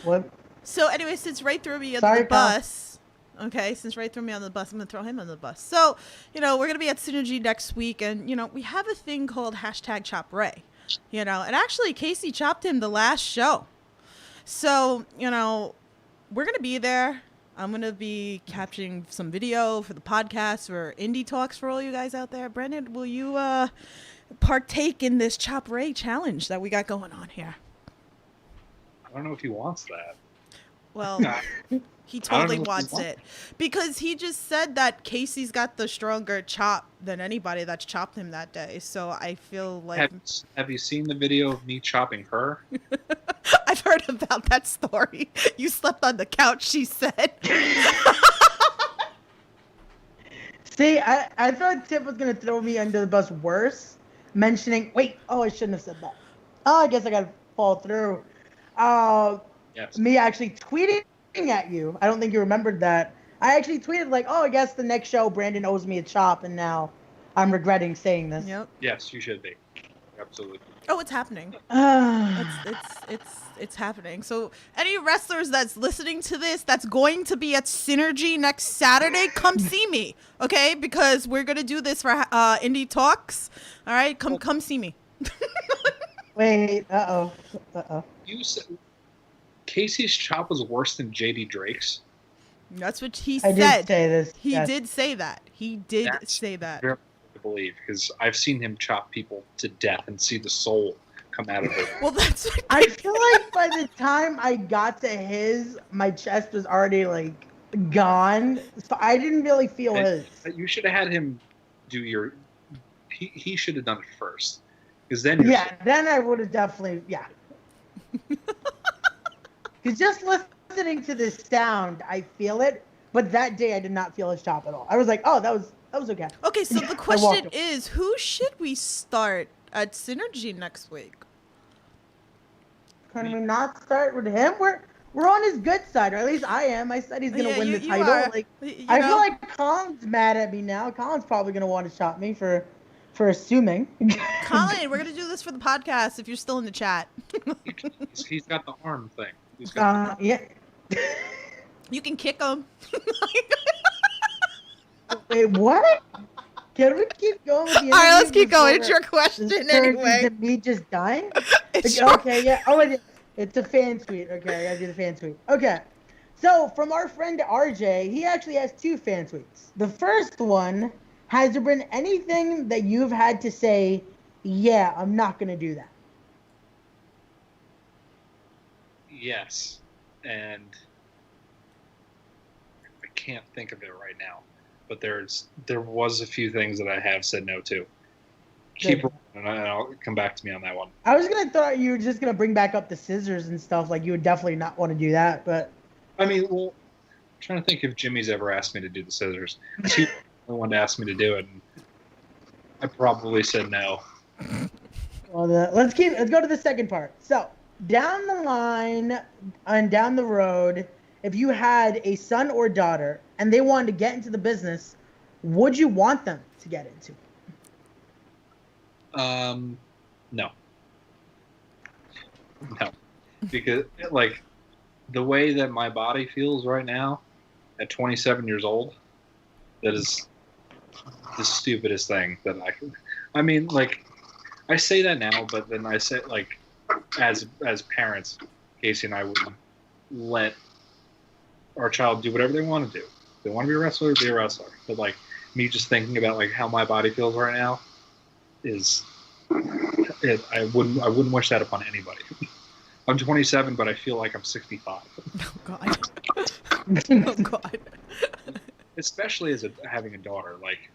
What? So anyway, since Ray threw me under Sorry, the pal. bus, okay, since Ray threw me on the bus, I'm going to throw him on the bus. So, we're going to be at Synergy next week, and, we have a thing called #ChopRay, and actually Casey chopped him the last show. So, we're going to be there. I'm going to be capturing some video for the podcast for Indie Talks for all you guys out there. Brandon, will you partake in this Chop Ray challenge that we got going on here? I don't know if he wants that. Well, he totally wants it because he just said that Casey's got the stronger chop than anybody that's chopped him that day. So I feel like Have you seen the video of me chopping her? I've heard about that story. You slept on the couch, she said. See, I thought Tiff was gonna throw me under the bus worse, mentioning. Wait, oh, I shouldn't have said that. Oh, I guess I gotta fall through. Yes. Me actually tweeting at you. I don't think you remembered that. I actually tweeted like, oh, I guess the next show Brandon owes me a chop, and now I'm regretting saying this. Yep. Yes, you should be. Absolutely. Oh, it's happening. Uh, It's happening. So any wrestlers that's listening to this that's going to be at Synergy next Saturday, come see me, okay? Because we're gonna do this for Indie Talks. All right, come see me. Wait. Uh oh. You said Casey's chop was worse than JD Drake's. That's what he I said. did say this. He yes. did say that. He did That's say that. Very hard to believe because I've seen him chop people to death and see the soul come out of it. Well, that's what I feel like by the time I got to his, my chest was already like gone. So I didn't really feel his. You should have had him do your. He should have done it first, because then you're Yeah, then I would have definitely, yeah. Because just listening to this sound, I feel it. But that day, I did not feel his chop at all. I was like, oh, that was okay. Okay, so the I walked question him. is, who should we start at Synergy next week? Can we not start with him? We're on his good side, or at least I am. I said he's gonna Yeah, win the you title. are. Like, You I know? feel like Colin's mad at me now. Colin's probably gonna want to chop me for for assuming. Colin, we're gonna do this for the podcast. If you're still in the chat, He's got the arm thing. He's got Yeah. you can kick him. Wait, what? Can we keep going with the All right, let's interview keep going. before It's your question this turns anyway. into me just dying? It's Okay, yeah. Oh, it's a fan tweet. Okay, I gotta do the fan tweet. Okay. So, from our friend RJ, he actually has 2 fan tweets. The first one, has there been anything that you've had to say, yeah, I'm not gonna do that? Yes, and I can't think of it right now, but there was a few things that I have said no to. Keep Good. rolling, and I'll come back to me on that one. I was gonna thought you were just gonna bring back up the scissors and stuff, like you would definitely not want to do that, but I mean, well, I'm trying to think if Jimmy's ever asked me to do the scissors. He was the one to ask me to do it, and I probably said no. well, let's go to the second part. So, down the line and down the road, if you had a son or daughter and they wanted to get into the business, would you want them to get into? No, because like the way that my body feels right now, at 27 years old, that is the stupidest thing that I mean, like, I say that now, but then I say, like, as parents, Casey and I would let our child do whatever they want to do. If they want to be a wrestler, be a wrestler. But, like, me just thinking about, like, how my body feels right now is, I wouldn't wish that upon anybody. I'm 27, but I feel like I'm 65. Oh God. Oh God. Especially as having a daughter, like,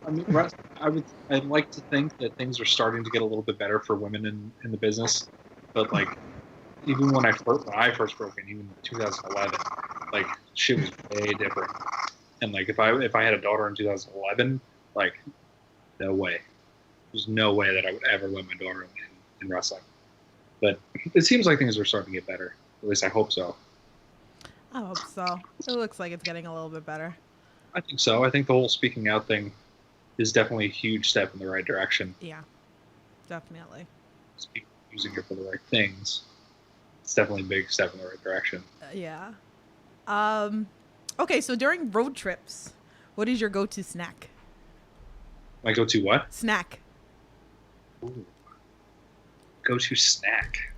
I mean, I'd like to think that things are starting to get a little bit better for women in the business, but like, even when I first broke in, even in 2011, like, shit was way different. And like, if I had a daughter in 2011, like, no way. There's no way that I would ever let my daughter in wrestling. But it seems like things are starting to get better. At least I hope so. I hope so. It looks like it's getting a little bit better. I think so. I think the whole speaking out thing is definitely a huge step in the right direction. Yeah, definitely. Using it for the right things. It's definitely a big step in the right direction. Yeah. Okay, so during road trips, what is your go-to snack? My go-to what? Snack. Ooh. Go-to snack.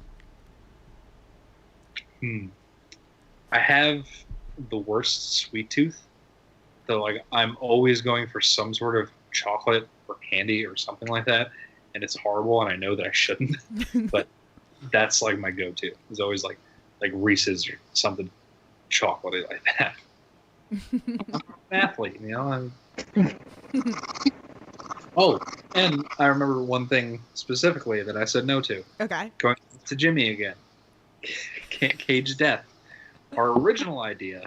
I have the worst sweet tooth. So like, I'm always going for some sort of chocolate or candy or something like that, and it's horrible, and I know that I shouldn't. But that's like my go-to. It's always like Reese's or something chocolatey like that. I'm an athlete, you know. Oh, and I remember one thing specifically that I said no to. Okay. Going to Jimmy again. Cage of Death. Our original idea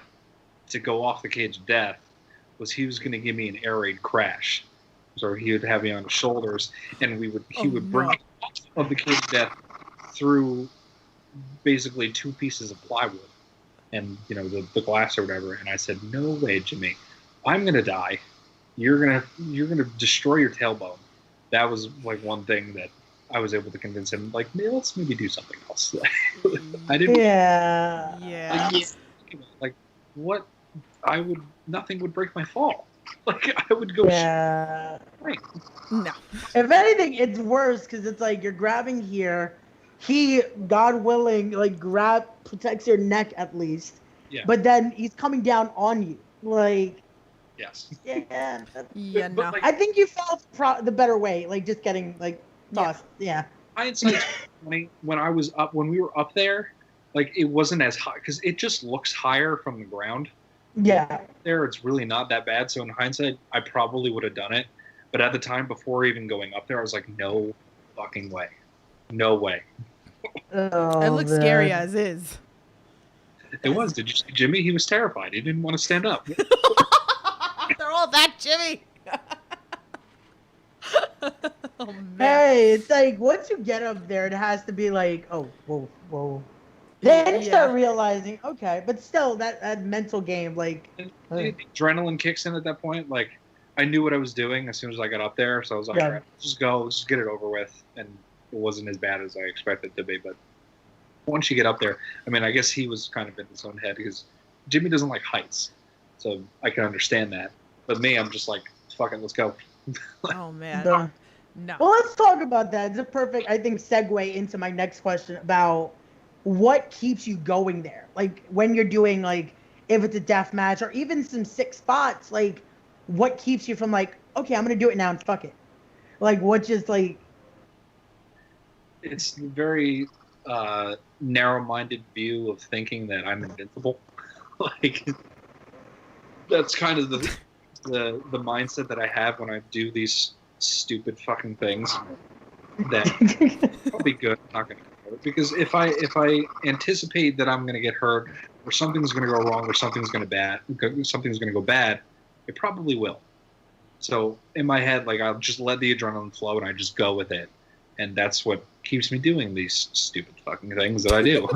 to go off the Cage of Death was he was going to give me an air raid crash. So he would have me on his shoulders, and he would bring me off of the Cage of Death through basically 2 pieces of plywood and, you know, the glass or whatever. And I said, no way, Jimmy. I'm going to die. You're gonna destroy your tailbone. That was like one thing that I was able to convince him. Like, let's maybe do something else. I didn't. Yeah. Like, what? Nothing would break my fall. Like, I would go. Yeah. Right. No. If anything, it's worse because it's like you're grabbing here. He, God willing, like protects your neck at least. Yeah. But then he's coming down on you. Like. Yes. Yeah. Yeah. No. Like, I think you felt the better way, like just getting like tossed. Yeah. Hindsight's 20. When we were up there, like, it wasn't as high because it just looks higher from the ground. Yeah. There, it's really not that bad. So in hindsight, I probably would have done it. But at the time, before even going up there, I was like, no fucking way. No way. Oh, it looks scary as is. It was. Did you see Jimmy? He was terrified. He didn't want to stand up. They're all that Jimmy. Oh, man. Hey, it's like once you get up there, it has to be like, oh, whoa. Then you start realizing, okay, but still, that mental game, like, The adrenaline kicks in at that point. Like, I knew what I was doing as soon as I got up there, so I was like, Yeah. all right, let's just go, let's just get it over with. And it wasn't as bad as I expected it to be. But once you get up there, I mean, I guess he was kind of in his own head because Jimmy doesn't like heights, so I can understand that. But me, I'm just like, fuck it, let's go. Oh man. Duh. No. Well, let's talk about that. It's a perfect, I think, segue into my next question about what keeps you going there. Like when you're doing like, if it's a death match or even some sick spots, like what keeps you from like, okay, I'm gonna do it now and fuck it. Like what just like. It's a very narrow-minded view of thinking that I'm invincible. Like that's kind of the mindset that I have when I do these stupid fucking things. That I'll be good. I'm not gonna get hurt because if I anticipate that I'm gonna get hurt or something's gonna go wrong or something's gonna go bad, it probably will. So in my head, like I'll just let the adrenaline flow and I just go with it, and that's what keeps me doing these stupid fucking things that I do.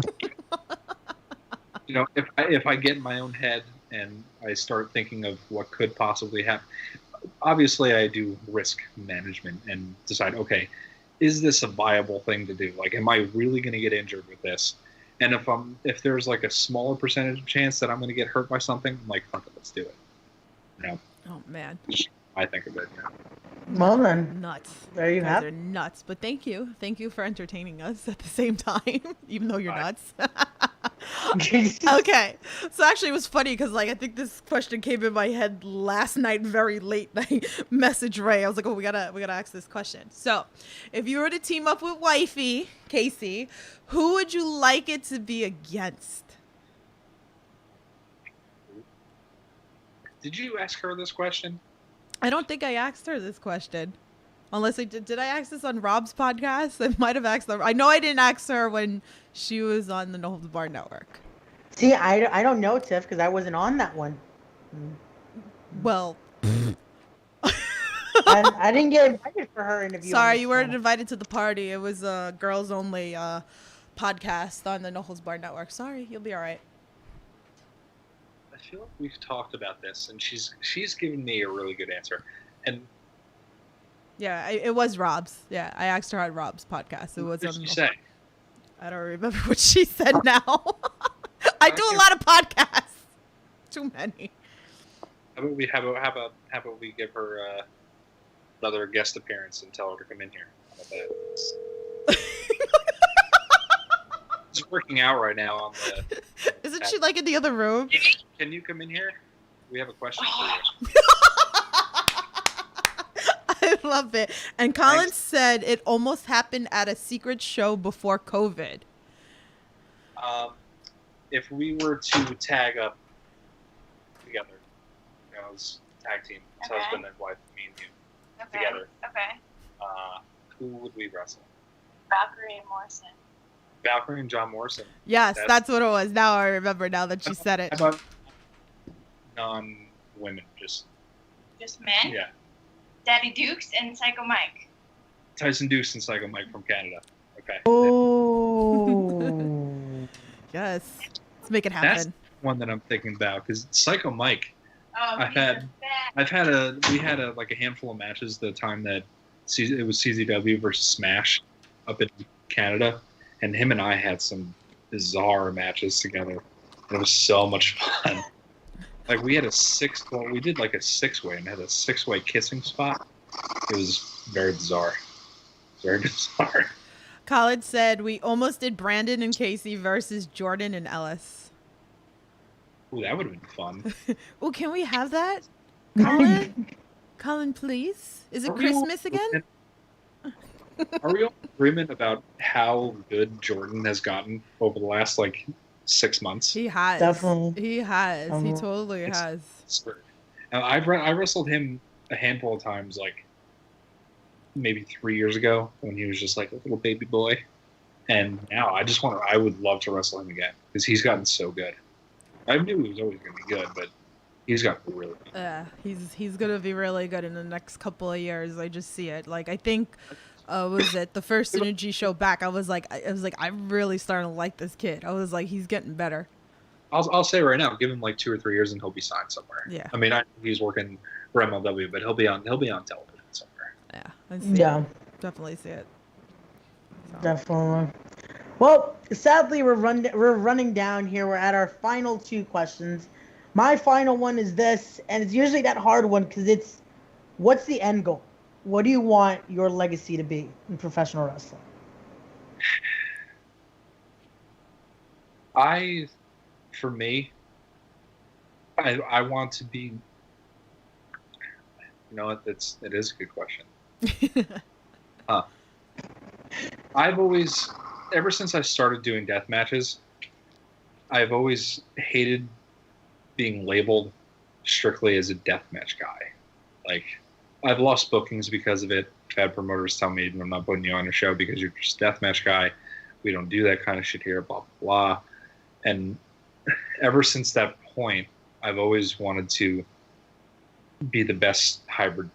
You know, if I get in my own head and I start thinking of what could possibly happen, obviously I do risk management and decide, okay, is this a viable thing to do? Like, am I really going to get injured with this? And if there's like a smaller percentage of chance that I'm going to get hurt by something, I'm like, fuck it, let's do it. You know, Oh man. I think of it. You know. Well then, Nuts. there you guys have are it. nuts. But thank you for entertaining us at the same time, even though you're Bye. nuts. Okay, so actually it was funny because like I think this question came in my head last night, very late. I messaged Ray. I was like, oh, we gotta ask this question. So, if you were to team up with wifey Casey, who would you like it to be against? Did you ask her this question? I don't think I asked her this question. Unless I did. Did I ask this on Rob's podcast? I might have asked her. I know I didn't ask her when she was on the No Holds Barred Network. See, I don't know, Tiff, because I wasn't on that one. Well, I didn't get invited for her interview. on sorry, this you weren't channel. invited to the party. It was a girls only podcast on the No Holds Barred Network. Sorry, you'll be all right. I feel like we've talked about this, and she's given me a really good answer. And Yeah, it was Rob's. Yeah, I asked her on Rob's podcast. It was what did on. she say? I don't remember what she said now. I do a lot of podcasts. Too many. How about we give her another guest appearance and tell her to come in here? How about that? It's working out right now on the. Isn't she like in the other room? Can you come in here? We have a question for you. I love it. And Colin Thanks. said it almost happened at a secret show before COVID. If we were to tag up together, you know, as tag team, as Okay. husband and wife, me and you, Okay. together, Okay. who would we wrestle? Valkyrie and Morrison. Valkyrie and John Morrison. Yes, that's what it was. Now I remember now that she said it. How about non-women? Just Just men. yeah. Daddy Dukes and Psycho Mike. Tyson Deuce and Psycho Mike from Canada. Okay. Oh. Yes. Let's make it That's happen. one that I'm thinking about because Psycho Mike. Oh, I've he's had- the best. We had like a handful of matches the time that it was CZW versus Smash up in Canada, and him and I had some bizarre matches together. And it was so much fun. Like we did like a 6-way and had a 6-way kissing spot. It was very bizarre. Very bizarre. Colin said we almost did Brandon and Casey versus Jordan and Ellis. Ooh, that would have been fun. Oh, can we have that? Colin? Colin, please? Is it Are we all- Christmas again? Are we all in agreement about how good Jordan has gotten over the last 6 months? He has. Definitely. He has. He Um, totally it's- has. And I wrestled him a handful of times, maybe 3 years ago when he was just like a little baby boy, and now I would love to wrestle him again because he's gotten so good. I knew he was always going to be good, but he's gotten really good. He's gonna be really good in the next couple of years. I just see it. Like I think, was it the first Synergy show back? I was like, I'm really starting to like this kid. I was like, he's getting better. I'll say right now, give him like 2 or 3 years and he'll be signed somewhere. Yeah. I mean, he's working for MLW, but he'll be on television somewhere. Yeah. I see Yeah. it. Definitely see it. So. Definitely. Well, sadly, we're running down here. We're at our final 2 questions. My final one is this, and it's usually that hard one because it's, what's the end goal? What do you want your legacy to be in professional wrestling? For me, I want to be. You know what? It is a good question. I've always, ever since I started doing death matches, I've always hated being labeled strictly as a deathmatch guy. Like, I've lost bookings because of it. I've had promoters tell me, I'm not putting you on a show because you're just a deathmatch guy. We don't do that kind of shit here, blah, blah, blah. And ever since that point, I've always wanted to be the best hybrid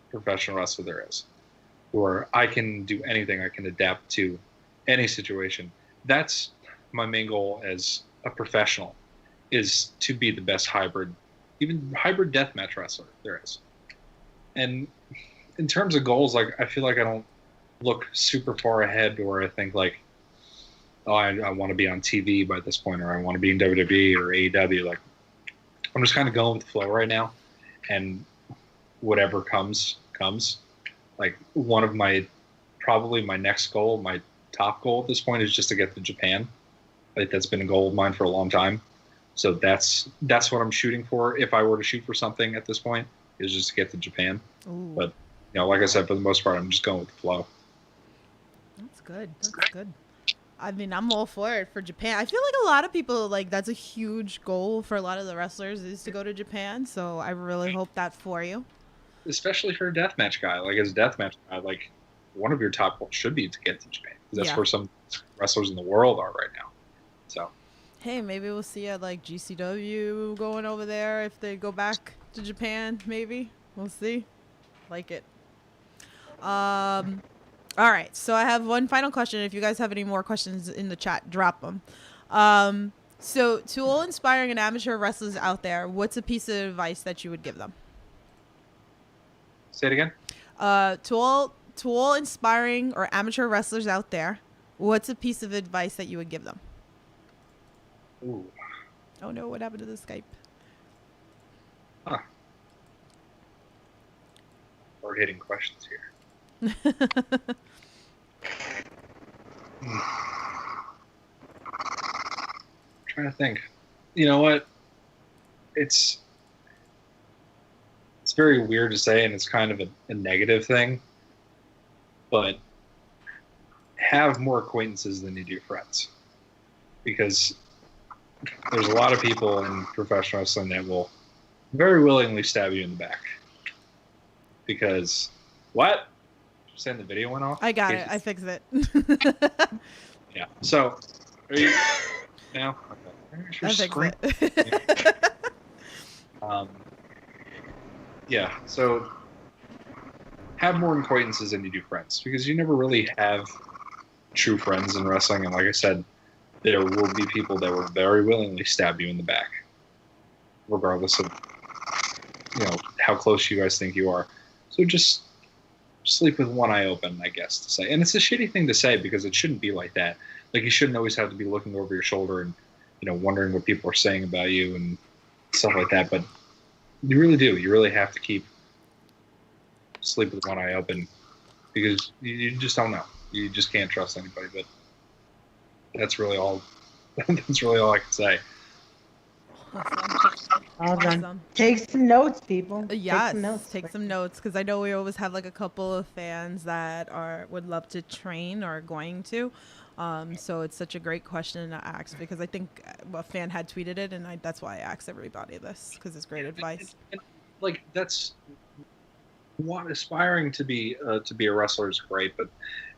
professional wrestler there is, where I can do anything. I can adapt to any situation. That's my main goal as a professional, is to be the best hybrid deathmatch wrestler there is. And in terms of goals, like, I feel like I don't look super far ahead, or I think like, oh, I want to be on TV by this point, or I want to be in WWE or AEW. Like, I'm just kind of going with the flow right now, and whatever comes. Like, one of probably my next goal, my top goal at this point, is just to get to Japan. Like, that's been a goal of mine for a long time. So that's what I'm shooting for. If I were to shoot for something at this point, is just to get to Japan. Ooh. But, like I said, for the most part, I'm just going with the flow. That's good. That's good. I mean, I'm all for it for Japan. I feel like a lot of people, like, that's a huge goal for a lot of the wrestlers, is to go to Japan. So I really hope that for you. Especially for a deathmatch guy. Like, as a deathmatch guy, like, one of your top goals should be to get to Japan. Because that's where some wrestlers in the world are right now. So. Hey, maybe we'll see at, like, GCW going over there if they go back to Japan, maybe. We'll see. Like it. All right, so I have one final question. If you guys have any more questions in the chat, drop them. So to all inspiring and amateur wrestlers out there, what's a piece of advice that you would give them? Say it again. To all inspiring or amateur wrestlers out there, what's a piece of advice that you would give them? Ooh. Oh no, what happened to the Skype? Huh. We're hitting questions here. Trying to think. You know what? It's very weird to say, and it's kind of a negative thing, but have more acquaintances than you do friends. Because there's a lot of people in professional wrestling that will very willingly stab you in the back. Because, what? Saying the video went off? I got it. I fixed it. Yeah. So, are you now? Okay. I fixed it. Yeah. So, have more acquaintances than you do friends, because you never really have true friends in wrestling. And like I said, there will be people that will very willingly stab you in the back, regardless of how close you guys think you are. So just sleep with one eye open, I guess, to say. And it's a shitty thing to say, because it shouldn't be like that. Like, you shouldn't always have to be looking over your shoulder and, wondering what people are saying about you and stuff like that. But you really do. You really have to sleep with one eye open, because you just don't know. You just can't trust anybody. But that's really all. That's really all I can say. All done. Take some notes, people. Yes, take some notes, because I know we always have like a couple of fans that would love to train or are going to. So it's such a great question to ask, because I think a fan had tweeted it, and that's why I asked everybody this, because it's great advice. And, like, that's what aspiring to be a wrestler is great, but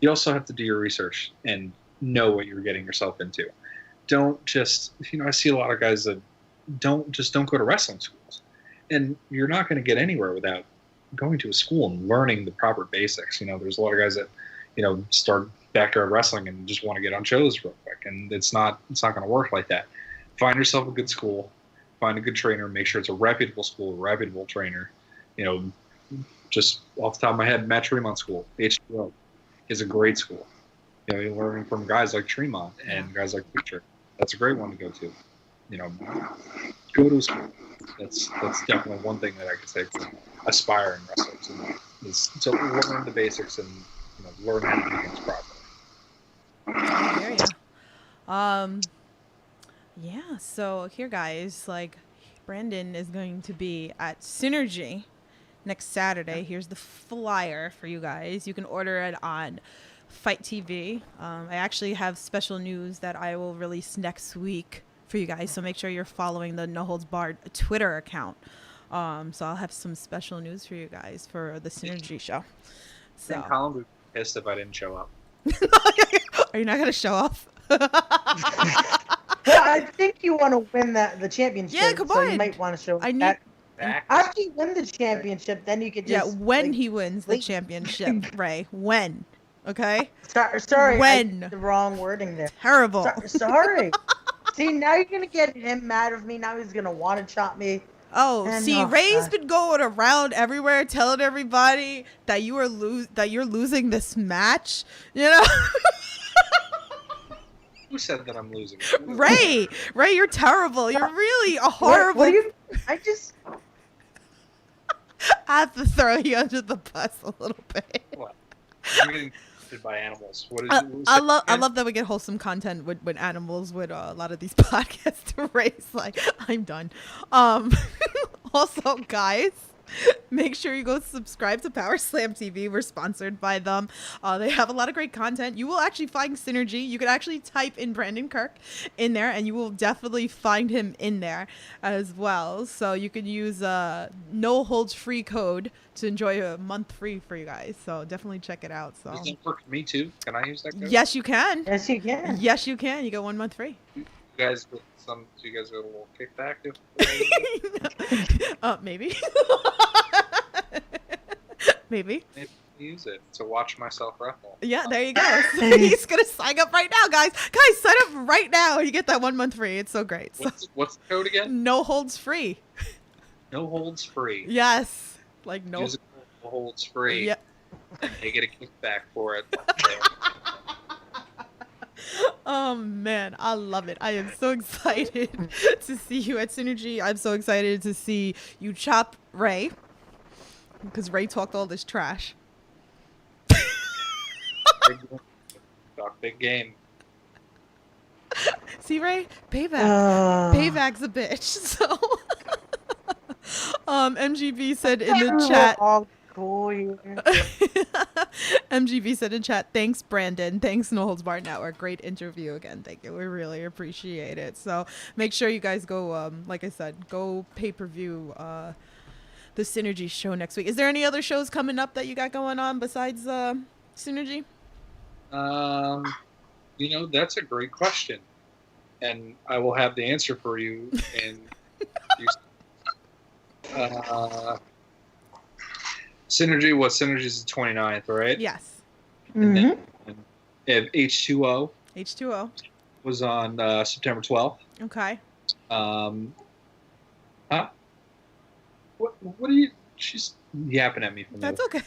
you also have to do your research and know what you're getting yourself into. Don't just I see a lot of guys that don't go to wrestling schools, and you're not going to get anywhere without going to a school and learning the proper basics. There's a lot of guys that start backyard wrestling and just want to get on shows real quick. And it's not going to work like that. Find yourself a good school, find a good trainer, make sure it's a reputable school, a reputable trainer. You know, just off the top of my head, Matt Tremont School, H2O, is a great school. You know, you're learning from guys like Tremont and guys like Preacher. That's a great one to go to. You know, go to a school. That's definitely one thing that I could say for aspiring wrestlers is to learn the basics and learn how to do things properly. I hear ya. Yeah. So here, guys, like Brandon is going to be at Synergy next Saturday. Here's the flyer for you guys. You can order it on Fight TV. I actually have special news that I will release next week for you guys, so make sure you're following the No Holds Barred Twitter account. So I'll have some special news for you guys for the Synergy show. So And Colin would be pissed if I didn't show up. Are you not gonna show off? Well, I think you want to win the championship. Yeah, come so on. you might want to show I need- that. Back. After you win the championship, then you could just when he wins the wait. championship, Ray. When? Okay. Sorry, When? the wrong wording there. Terrible. Sorry. See, now you're gonna get him mad of me. Now he's gonna want to chop me. Oh, And, see, oh, Ray's God. been going around everywhere telling everybody that you're losing this match. You know, Who said that I'm losing? Ray, you're terrible. You're really a horrible. What do you? I just. I have to throw you under the bus a little bit. What? I'm getting affected by animals. What is I love that we get wholesome content with animals with a lot of these podcasts to raise. Like, I'm done. Also, guys, make sure you go subscribe to Power Slam TV. We're sponsored by them. They have a lot of great content. You will actually find Synergy. You could actually type in Brandon Kirk in there, and you will definitely find him in there as well. So you could use No Holds Free code to enjoy a month free for you guys. So definitely check it out. So Does that work for me too? Can I use that code? yes, you can. Yes, you can. Yes, you can. You get 1 month free. Do you guys get a little kickback? Maybe. Maybe. Maybe use it to watch myself wrestle. Yeah, there you go. He's gonna sign up right now, guys. Guys, sign up right now. You get that 1 month free. It's so great. So, What's the code again? no holds free. No holds free. Yes, like no. Use no holds free. Yeah. And they get a kickback for it. Oh man, I love it. I am so excited to see you at Synergy. I'm so excited to see you chop Ray, because Ray talked all this trash. Big game. See, Ray? Payback. Payback's a bitch. So, MGB said in the chat. All cool here. MGB said in chat, thanks, Brandon. Thanks, No Holds Barred Network. Great interview again. Thank you. We really appreciate it. So make sure you guys go, like I said, go pay-per-view the Synergy show next week. Is there any other shows coming up that you got going on besides Synergy? That's a great question. And I will have the answer for you in Synergy. What Synergy is the 29th, right? Yes. Mm-hmm. And H2O H2O. was on September 12th. Okay. What are you? She's yapping at me from That's okay.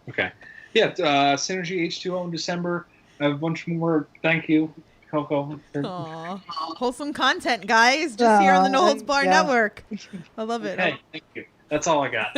Okay. Yeah, Synergy H2O in December. I have a bunch more. Thank you, Coco. Aw. Wholesome content, guys. Just here on the No Holds Barred yeah. Network. I love it. Hey, thank you. That's all I got.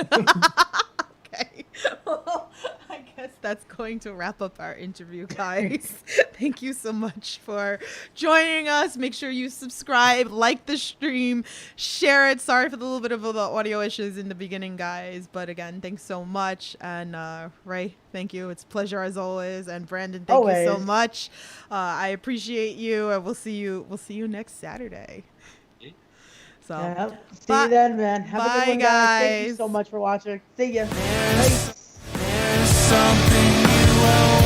Okay. Well, I guess that's going to wrap up our interview, guys. Thank you so much for joining us. Make sure you subscribe, like the stream, share it. Sorry for the little bit of the audio issues in the beginning, guys. But again, thanks so much. And Ray, thank you. It's a pleasure as always. And Brandon, thank you so much. I appreciate you. And we'll see you next Saturday. So, Yeah. See you then, man. Have a good Bye, one, guys. Thank you guys. so much for watching. See ya. There's something you owe